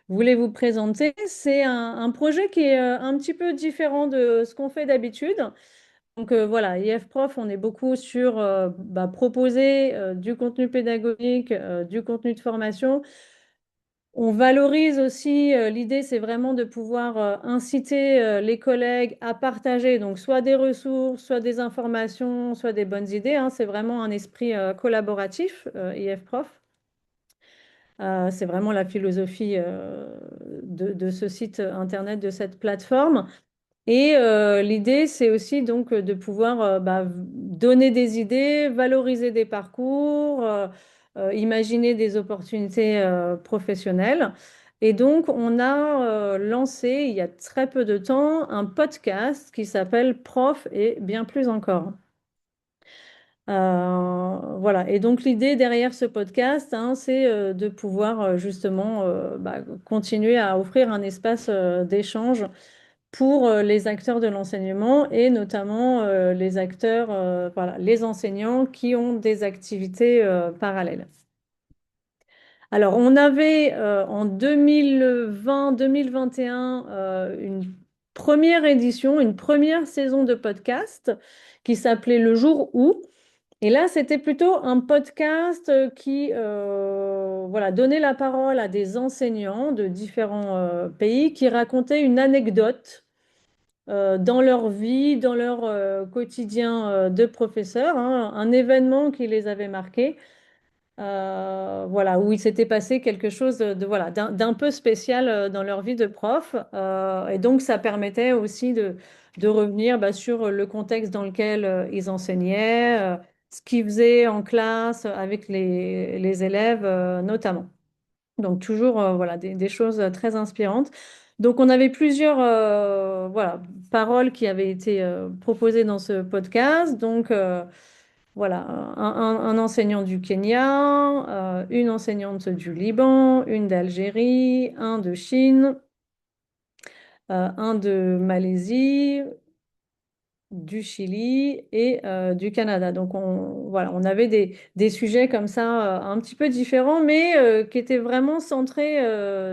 [SPEAKER 3] voulais vous présenter, c'est un projet qui est un petit peu différent de ce qu'on fait d'habitude. Donc voilà, IF Prof, on est beaucoup sur proposer du contenu pédagogique, du contenu de formation. On valorise aussi, l'idée c'est vraiment de pouvoir inciter les collègues à partager donc soit des ressources, soit des informations, soit des bonnes idées, hein. C'est vraiment un esprit collaboratif, IF Prof. C'est vraiment la philosophie de ce site internet, de cette plateforme. Et l'idée, c'est aussi donc de pouvoir donner des idées, valoriser des parcours, imaginer des opportunités professionnelles. Et donc, on a lancé il y a très peu de temps un podcast qui s'appelle Prof et bien plus encore. Voilà. Et donc, l'idée derrière ce podcast, hein, c'est de pouvoir justement continuer à offrir un espace d'échange pour les acteurs de l'enseignement et notamment les acteurs, voilà, les enseignants qui ont des activités parallèles. Alors, on avait en 2020-2021 une première édition, une première saison de podcast qui s'appelait Le jour où. Et là, c'était plutôt un podcast qui voilà, donnait la parole à des enseignants de différents pays qui racontaient une anecdote dans leur vie, dans leur quotidien de professeur, hein, un événement qui les avait marqués, voilà, où il s'était passé quelque chose voilà, d'un peu spécial dans leur vie de prof. Et donc, ça permettait aussi de revenir sur le contexte dans lequel ils enseignaient, ce qu'ils faisaient en classe avec les élèves notamment. Donc toujours voilà, des choses très inspirantes. Donc on avait plusieurs voilà, paroles qui avaient été proposées dans ce podcast. Donc voilà, un enseignant du Kenya, une enseignante du Liban, une d'Algérie, un de Chine, un de Malaisie, du Chili et du Canada. Donc voilà, on avait des sujets comme ça un petit peu différents, mais qui étaient vraiment centrés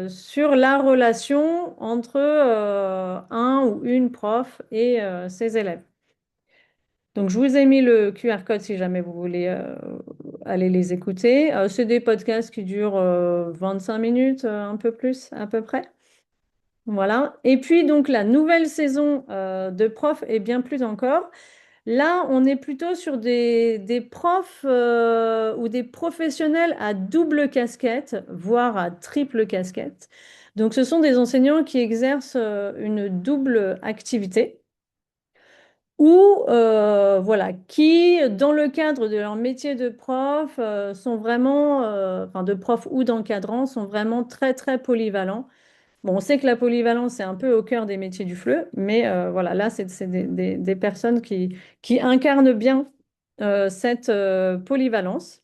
[SPEAKER 3] sur la relation entre un ou une prof et ses élèves. Donc je vous ai mis le QR code si jamais vous voulez aller les écouter. C'est des podcasts qui durent 25 minutes, un peu plus à peu près. Voilà. Et puis donc la nouvelle saison de Prof et bien plus encore. Là, on est plutôt sur des profs ou des professionnels à double casquette, voire à triple casquette. Donc, ce sont des enseignants qui exercent une double activité ou voilà, qui, dans le cadre de leur métier de prof, sont vraiment, enfin de prof ou d'encadrant, sont vraiment très, très polyvalents. Bon, on sait que la polyvalence, c'est un peu au cœur des métiers du FLE, mais voilà, là, c'est des personnes qui incarnent bien cette polyvalence.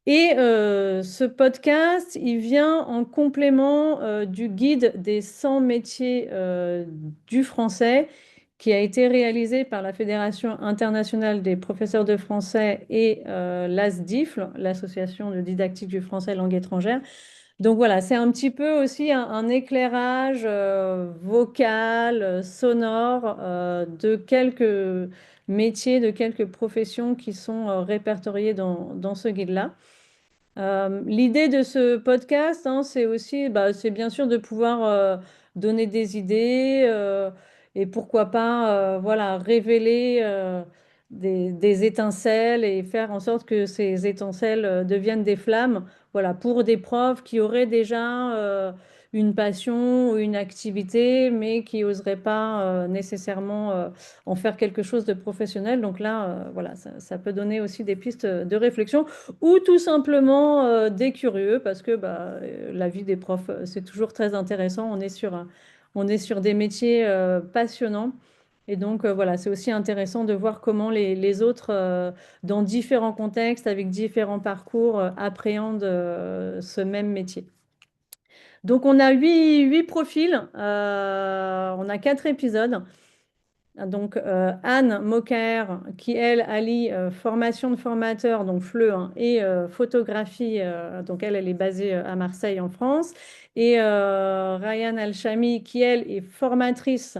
[SPEAKER 3] Et ce podcast, il vient en complément du guide des 100 métiers du français qui a été réalisé par la Fédération internationale des professeurs de français et l'ASDIFL, l'Association de didactique du français langue étrangère. Donc voilà, c'est un petit peu aussi un éclairage vocal, sonore de quelques métiers, de quelques professions qui sont répertoriées dans ce guide-là. L'idée de ce podcast, hein, c'est aussi, c'est bien sûr de pouvoir donner des idées et pourquoi pas, voilà, révéler des étincelles et faire en sorte que ces étincelles deviennent des flammes, voilà, pour des profs qui auraient déjà une passion ou une activité, mais qui n'oseraient pas nécessairement en faire quelque chose de professionnel. Donc là, voilà, ça peut donner aussi des pistes de réflexion ou tout simplement des curieux parce que la vie des profs, c'est toujours très intéressant. On est sur des métiers passionnants. Et donc, voilà, c'est aussi intéressant de voir comment les autres, dans différents contextes, avec différents parcours, appréhendent ce même métier. Donc, on a huit profils, on a 4 épisodes. Donc, Anne Mokaer, qui, elle, allie formation de formateur, donc FLE, hein, et photographie. Donc, elle est basée à Marseille, en France. Et Ryan Alchami, qui, elle, est formatrice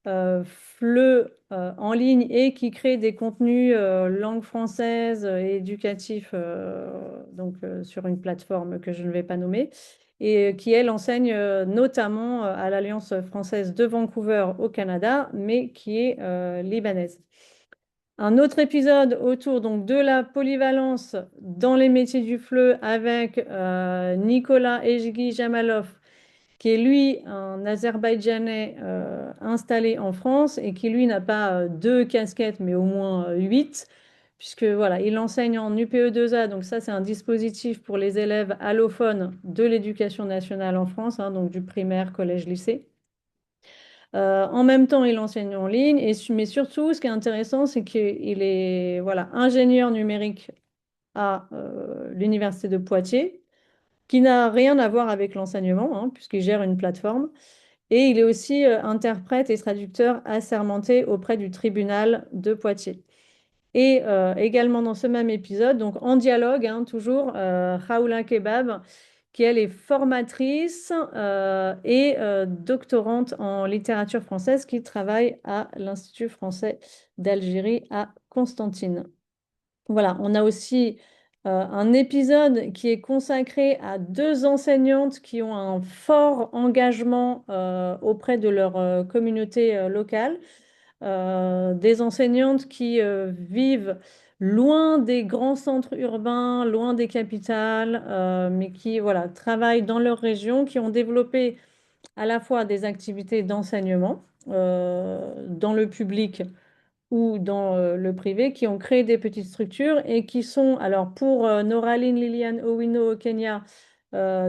[SPEAKER 3] FLE en ligne et qui crée des contenus langue française et éducatifs sur une plateforme que je ne vais pas nommer et qui, elle, enseigne notamment à l'Alliance française de Vancouver au Canada, mais qui est libanaise. Un autre épisode autour donc, de la polyvalence dans les métiers du FLE avec Nicolas Ejgi Jamalov, qui est lui un Azerbaïdjanais installé en France et qui lui n'a pas deux casquettes, mais au moins huit, puisque voilà, il enseigne en UPE2A, donc ça c'est un dispositif pour les élèves allophones de l'éducation nationale en France, hein, donc du primaire, collège, lycée. En même temps, il enseigne en ligne, mais surtout, ce qui est intéressant, c'est qu'il est voilà, ingénieur numérique à l'Université de Poitiers, qui n'a rien à voir avec l'enseignement, hein, puisqu'il gère une plateforme. Et il est aussi interprète et traducteur assermenté auprès du tribunal de Poitiers. Et également dans ce même épisode, donc en dialogue, hein, toujours, Raoula Kebab, qui elle est formatrice et doctorante en littérature française, qui travaille à l'Institut français d'Algérie à Constantine. Voilà, on a aussi un épisode qui est consacré à deux enseignantes qui ont un fort engagement auprès de leur communauté locale. Des enseignantes qui vivent loin des grands centres urbains, loin des capitales, mais qui voilà, travaillent dans leur région, qui ont développé à la fois des activités d'enseignement dans le public ou dans le privé, qui ont créé des petites structures et qui sont, alors pour Noraline Liliane Owino au Kenya,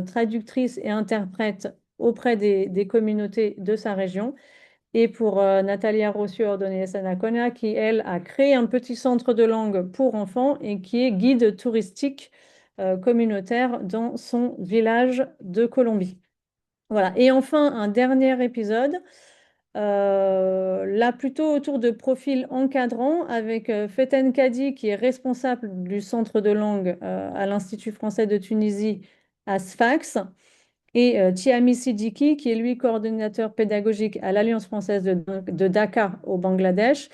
[SPEAKER 3] traductrice et interprète auprès des communautés de sa région. Et pour Natalia Rossio Ordonez Anaconia, qui, elle, a créé un petit centre de langue pour enfants et qui est guide touristique communautaire dans son village de Colombie. Voilà. Et enfin, un dernier épisode, là plutôt autour de profils encadrants, avec Feten Kadi, qui est responsable du centre de langue à l'Institut français de Tunisie, à Sfax, et Thiami Siddiqui, qui est lui coordinateur pédagogique à l'Alliance française de Dakar au Bangladesh.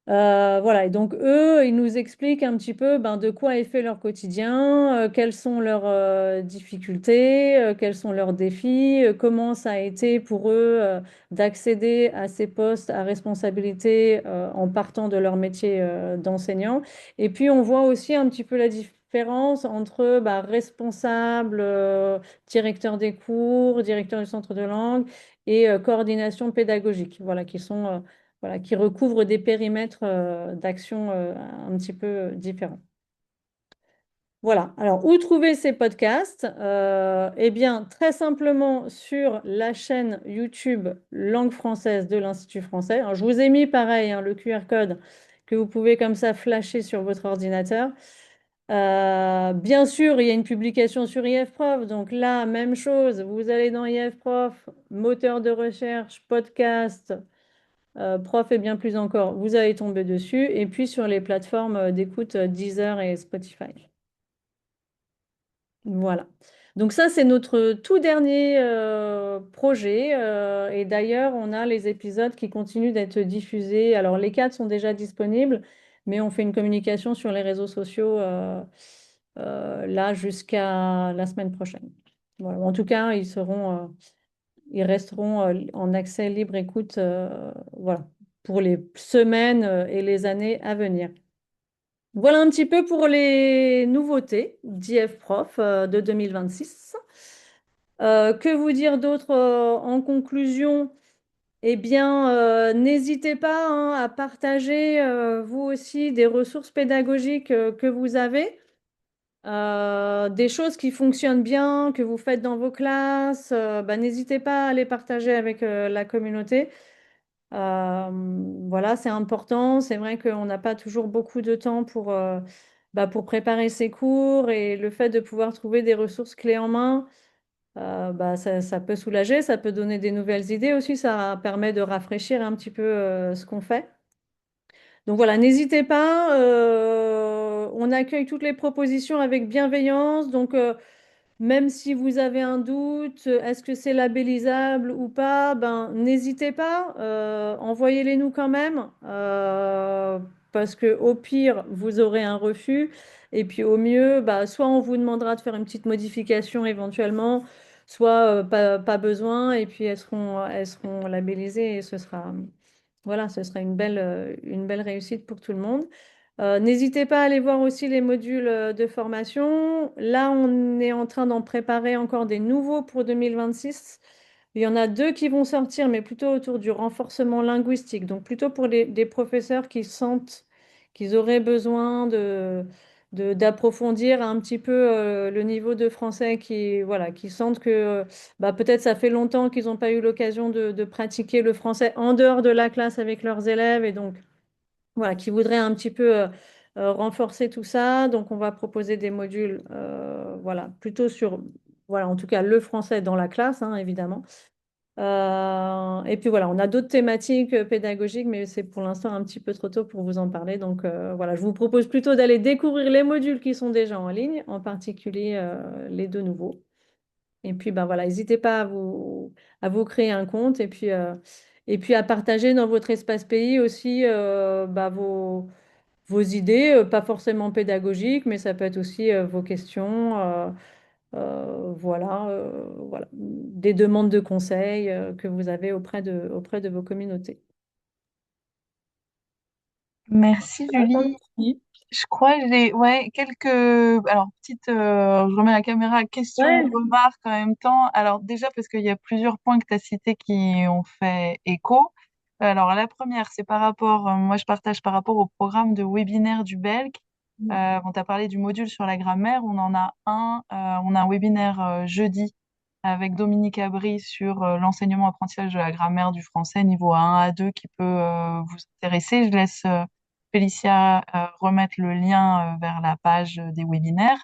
[SPEAKER 3] Voilà, et donc eux, ils nous expliquent un petit peu de quoi est fait leur quotidien, quelles sont leurs difficultés, quels sont leurs défis, comment ça a été pour eux d'accéder à ces postes à responsabilité en partant de leur métier d'enseignant. Et puis on voit aussi un petit peu la différence entre responsable, directeur des cours, directeur du centre de langue et coordination pédagogique, voilà, qui sont voilà, qui recouvrent des périmètres d'action un petit peu différents. Voilà. Alors, où trouver ces podcasts? Eh bien, très simplement sur la chaîne YouTube Langue française de l'Institut français. Alors, je vous ai mis pareil, hein, le QR code que vous pouvez comme ça flasher sur votre ordinateur. Bien sûr, il y a une publication sur IFProf. Donc là, même chose. Vous allez dans IFProf, moteur de recherche, podcast. Prof et bien plus encore, vous allez tomber dessus. Et puis sur les plateformes d'écoute Deezer et Spotify. Voilà. Donc ça, c'est notre tout dernier projet. Et d'ailleurs, on a les épisodes qui continuent d'être diffusés. Alors, les 4 sont déjà disponibles, mais on fait une communication sur les réseaux sociaux là jusqu'à la semaine prochaine. Voilà. En tout cas, ils resteront en accès libre écoute voilà, pour les semaines et les années à venir. Voilà un petit peu pour les nouveautés d'IF Prof de 2026. Que vous dire d'autre en conclusion? Eh bien, n'hésitez pas hein, à partager vous aussi des ressources pédagogiques que vous avez. Des choses qui fonctionnent bien, que vous faites dans vos classes, n'hésitez pas à les partager avec la communauté. Voilà, c'est important. C'est vrai qu'on n'a pas toujours beaucoup de temps pour préparer ses cours et le fait de pouvoir trouver des ressources clés en main, Ça peut soulager, ça peut donner des nouvelles idées aussi, ça permet de rafraîchir un petit peu ce qu'on fait. Donc voilà, n'hésitez pas, on accueille toutes les propositions avec bienveillance. Donc même si vous avez un doute, est-ce que c'est labellisable ou pas, ben n'hésitez pas, envoyez-les nous quand même, parce que au pire, vous aurez un refus, et puis au mieux, bah, soit on vous demandera de faire une petite modification éventuellement, soit pas besoin, et puis elles seront labellisées, et voilà, ce sera une belle réussite pour tout le monde. N'hésitez pas à aller voir aussi les modules de formation. Là, on est en train d'en préparer encore des nouveaux pour 2026. Il y en a deux qui vont sortir, mais plutôt autour du renforcement linguistique. Donc plutôt pour des professeurs qui sentent qu'ils auraient besoin d'approfondir un petit peu le niveau de français, voilà, qui sentent que peut-être ça fait longtemps qu'ils n'ont pas eu l'occasion de pratiquer le français en dehors de la classe avec leurs élèves, et donc voilà, qui voudraient un petit peu renforcer tout ça. Donc, on va proposer des modules, voilà, plutôt sur, voilà, en tout cas, le français dans la classe, hein, évidemment. Et puis voilà, on a d'autres thématiques pédagogiques, mais c'est pour l'instant un petit peu trop tôt pour vous en parler. Donc voilà, je vous propose plutôt d'aller découvrir les modules qui sont déjà en ligne, en particulier les deux nouveaux. Et puis ben voilà, n'hésitez pas à vous créer un compte, et puis à partager dans votre espace pays aussi vos idées, pas forcément pédagogiques, mais ça peut être aussi vos questions, voilà, des demandes de conseils que vous avez auprès de vos communautés.
[SPEAKER 1] Merci Julie.
[SPEAKER 3] Oui.
[SPEAKER 1] Je crois que j'ai ouais, quelques alors petite je remets la caméra questions
[SPEAKER 3] Ouais.
[SPEAKER 1] remarques en même temps. Alors déjà parce qu'il y a plusieurs points que tu as cités qui ont fait écho. Alors la première, c'est par rapport moi je partage par rapport au programme de webinaire du BELC. Bon, tu as parlé du module sur la grammaire, on a un webinaire jeudi avec Dominique Abry sur l'enseignement apprentissage de la grammaire du français niveau A1 A2 qui peut vous intéresser. Je laisse Félicia remettre le lien vers la page des webinaires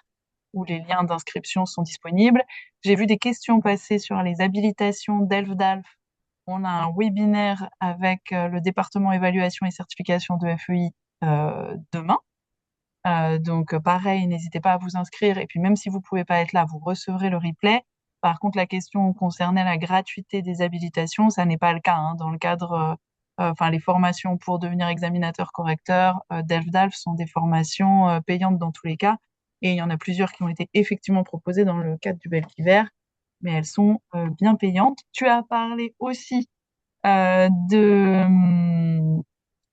[SPEAKER 1] où les liens d'inscription sont disponibles. J'ai vu des questions passer sur les habilitations d'ELF-DALF. On a un webinaire avec le département évaluation et certification de FEI demain. Donc pareil, n'hésitez pas à vous inscrire. Et puis même si vous pouvez pas être là, vous recevrez le replay. Par contre, la question concernait la gratuité des habilitations, ça n'est pas le cas, hein. Dans le cadre, enfin les formations pour devenir examinateur correcteur, DELF-DALF sont des formations payantes dans tous les cas. Et il y en a plusieurs qui ont été effectivement proposées dans le cadre du Belk Hiver, mais elles sont bien payantes. Tu as parlé aussi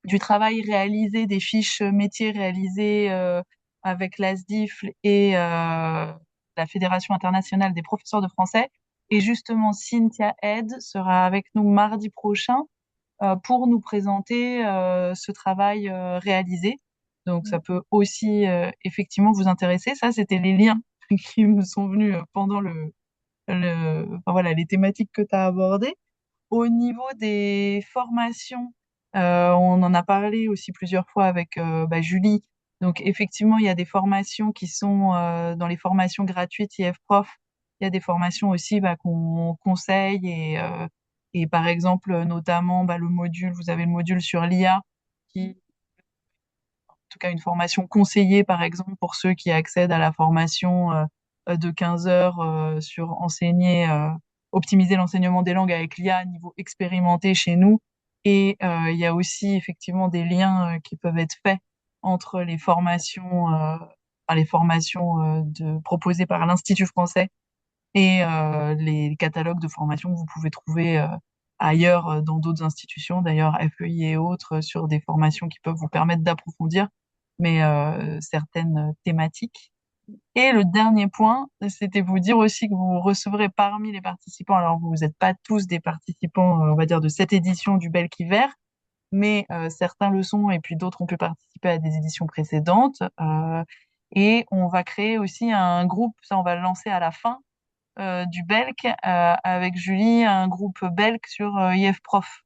[SPEAKER 1] du travail réalisé, des fiches métiers réalisées avec l'ASDIF et la Fédération internationale des professeurs de français. Et justement, Cynthia Head sera avec nous mardi prochain pour nous présenter ce travail réalisé. Donc, ça peut aussi effectivement vous intéresser. Ça, c'était les liens qui me sont venus pendant enfin, voilà, les thématiques que tu as abordées. Au niveau des formations, on en a parlé aussi plusieurs fois avec Julie. Donc effectivement, il y a des formations qui sont dans les formations gratuites IF Prof. Il y a des formations aussi qu'on conseille et par exemple notamment le module, vous avez le module sur l'IA qui en tout cas une formation conseillée par exemple pour ceux qui accèdent à la formation de 15 heures sur optimiser l'enseignement des langues avec l'IA à niveau expérimenté chez nous. Et il y a aussi effectivement des liens qui peuvent être faits entre les formations proposées par l'Institut français et les catalogues de formation que vous pouvez trouver ailleurs dans d'autres institutions, d'ailleurs FEI et autres, sur des formations qui peuvent vous permettre d'approfondir mais certaines thématiques. Et le dernier point, c'était vous dire aussi que vous recevrez parmi les participants, alors vous n'êtes pas tous des participants, on va dire, de cette édition du Belk Hiver, mais certains le sont et puis d'autres ont pu participer à des éditions précédentes. Et on va créer aussi un groupe, ça on va le lancer à la fin du Belk avec Julie, un groupe Belk sur IF Prof.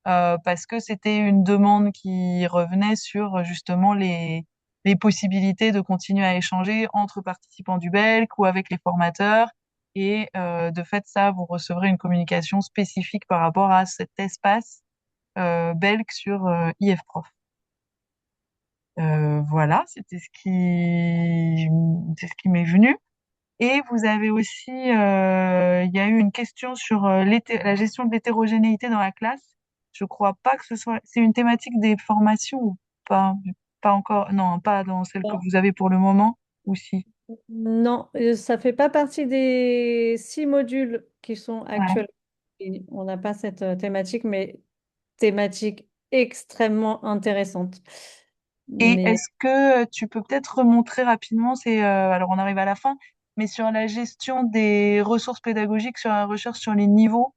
[SPEAKER 1] Parce que c'était une demande qui revenait sur justement les possibilités de continuer à échanger entre participants du Belk ou avec les formateurs. Et de fait, ça, vous recevrez une communication spécifique par rapport à cet espace Belk sur IFProf. Voilà, c'est ce qui m'est venu. Et vous avez aussi, il y a eu une question sur la gestion de l'hétérogénéité dans la classe. Je crois pas que ce soit, c'est une thématique des formations ou pas? Pas encore, non, pas dans celle que
[SPEAKER 3] Bon,
[SPEAKER 1] vous avez pour le moment, ou si?
[SPEAKER 3] non, ça fait pas partie des 6 modules qui sont
[SPEAKER 1] Ouais.
[SPEAKER 3] actuels. On n'a pas cette thématique, mais thématique extrêmement intéressante.
[SPEAKER 1] Et
[SPEAKER 3] Mais
[SPEAKER 1] est-ce que tu peux peut-être remontrer rapidement, alors on arrive à la fin, mais sur la gestion des ressources pédagogiques, sur la recherche sur les niveaux,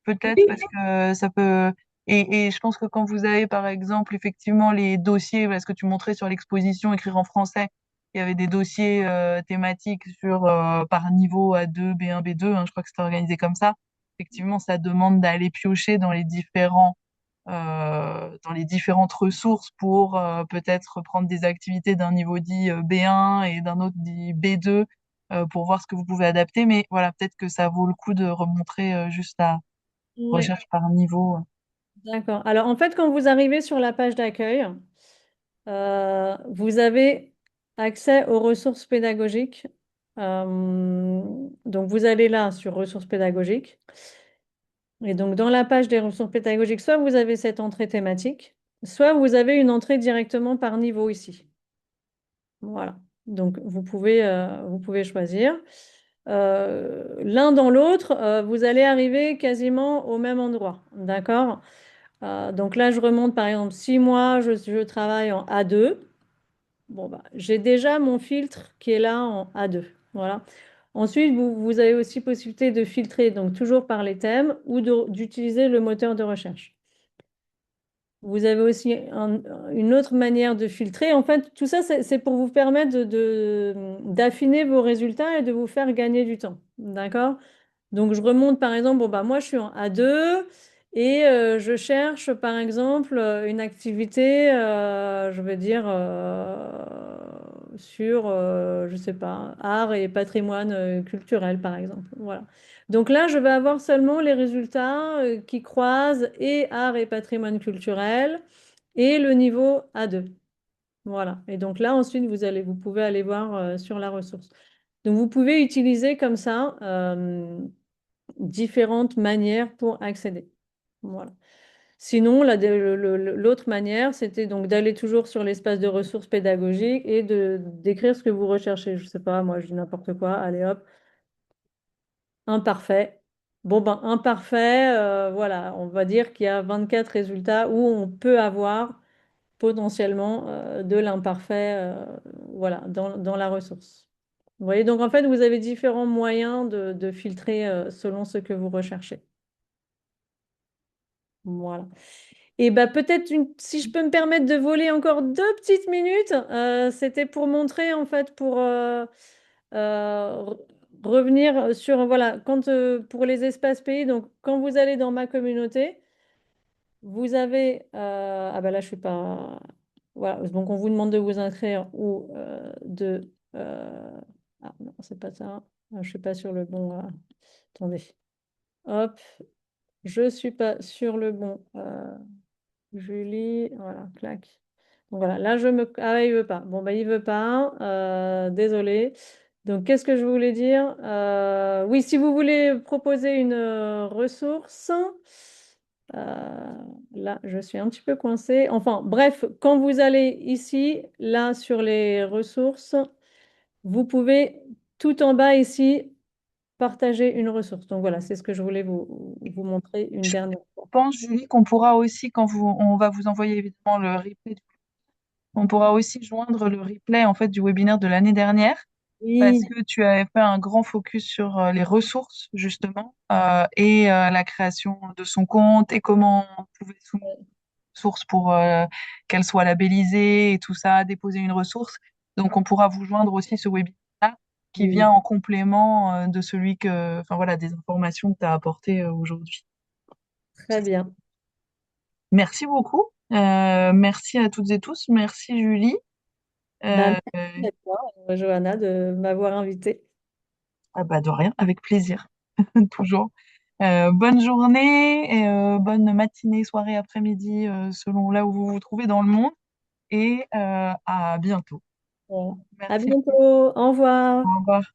[SPEAKER 1] peut-être
[SPEAKER 3] oui,
[SPEAKER 1] parce que ça peut et je pense que quand vous avez par exemple effectivement les dossiers parce que tu montrais sur l'exposition écrire en français, il y avait des dossiers thématiques sur par niveau A2, B1, B2, hein, je crois que c'était organisé comme ça. Effectivement, ça demande d'aller piocher dans les différentes ressources pour peut-être prendre des activités d'un niveau dit B1 et d'un autre dit B2 pour voir ce que vous pouvez adapter. Mais voilà, peut-être que ça vaut le coup de remontrer juste la
[SPEAKER 3] oui,
[SPEAKER 1] recherche par niveau.
[SPEAKER 3] d'accord. Alors en fait, quand vous arrivez sur la page d'accueil, vous avez accès aux ressources pédagogiques. Donc vous allez là sur ressources pédagogiques. Et donc dans la page des ressources pédagogiques, soit vous avez cette entrée thématique, soit vous avez une entrée directement par niveau ici. Voilà. Donc vous pouvez choisir. L'un dans l'autre, vous allez arriver quasiment au même endroit. D'accord? Donc là, je remonte par exemple 6 mois, je travaille en A2. Bon, bah, j'ai déjà mon filtre qui est là en A2. Voilà. Ensuite, vous avez aussi possibilité de filtrer, donc toujours par les thèmes, ou d'utiliser le moteur de recherche. Vous avez aussi une autre manière de filtrer. En fait, tout ça, c'est pour vous permettre d'affiner vos résultats et de vous faire gagner du temps. D'accord? Donc, je remonte par exemple, bon, bah, moi, je suis en A2 et je cherche par exemple une activité, je veux dire, sur, je sais pas, art et patrimoine culturel, par exemple. Voilà. Donc là, je vais avoir seulement les résultats qui croisent et art et patrimoine culturel et le niveau A2. Voilà. Et donc là, ensuite, vous pouvez aller voir sur la ressource. Donc, vous pouvez utiliser comme ça différentes manières pour accéder. Voilà. Sinon, l'autre manière, c'était donc d'aller toujours sur l'espace de ressources pédagogiques et d'écrire ce que vous recherchez. Je sais pas, moi, je dis n'importe quoi. Allez hop, imparfait. Bon, ben, imparfait, voilà, on va dire qu'il y a 24 résultats où on peut avoir potentiellement de l'imparfait, voilà, dans la ressource. Vous voyez, donc en fait, vous avez différents moyens de filtrer selon ce que vous recherchez. Voilà. Et bah peut-être si je peux me permettre de voler encore 2 petites minutes, c'était pour montrer en fait, pour revenir sur, voilà, quand pour les espaces pays, donc quand vous allez dans ma communauté, vous avez, ah bah là je suis pas, voilà, donc on vous demande de vous inscrire ou ah non, c'est pas ça. Ah, je suis pas sur le bon, attendez, hop, je suis pas sur le bon. Julie, voilà, clac. Donc voilà, là je me. Ah, il veut pas. Bon, bah il veut pas. Désolé. Donc qu'est-ce que je voulais dire? Oui, si vous voulez proposer une ressource, là je suis un petit peu coincée. Enfin, bref, quand vous allez ici, là sur les ressources, vous pouvez tout en bas ici partager une ressource. Donc voilà, c'est ce que je voulais vous montrer une
[SPEAKER 1] Je
[SPEAKER 3] dernière fois.
[SPEAKER 1] pense, Julie, qu'on pourra aussi, on va vous envoyer évidemment le replay, on pourra aussi joindre le replay en fait du webinaire de l'année dernière parce
[SPEAKER 3] Oui.
[SPEAKER 1] que tu avais fait un grand focus sur les ressources justement et la création de son compte et comment on pouvait soumettre une ressource pour qu'elle soit labellisée et tout ça, déposer une ressource. Donc on pourra vous joindre aussi ce webinaire qui vient
[SPEAKER 3] Oui.
[SPEAKER 1] en complément de celui enfin voilà, des informations que tu as apportées aujourd'hui.
[SPEAKER 3] Très bien.
[SPEAKER 1] Merci beaucoup. Merci à toutes et tous. Merci Julie.
[SPEAKER 3] Bah,
[SPEAKER 1] Euh,
[SPEAKER 3] merci à toi, Johanna, de m'avoir invitée.
[SPEAKER 1] Ah bah de rien, avec plaisir, toujours. Bonne journée, et, bonne matinée, soirée, après-midi, selon là où vous vous trouvez dans le monde, et à bientôt.
[SPEAKER 3] Bon. À
[SPEAKER 1] Merci.
[SPEAKER 3] bientôt. Au revoir.
[SPEAKER 1] Au revoir.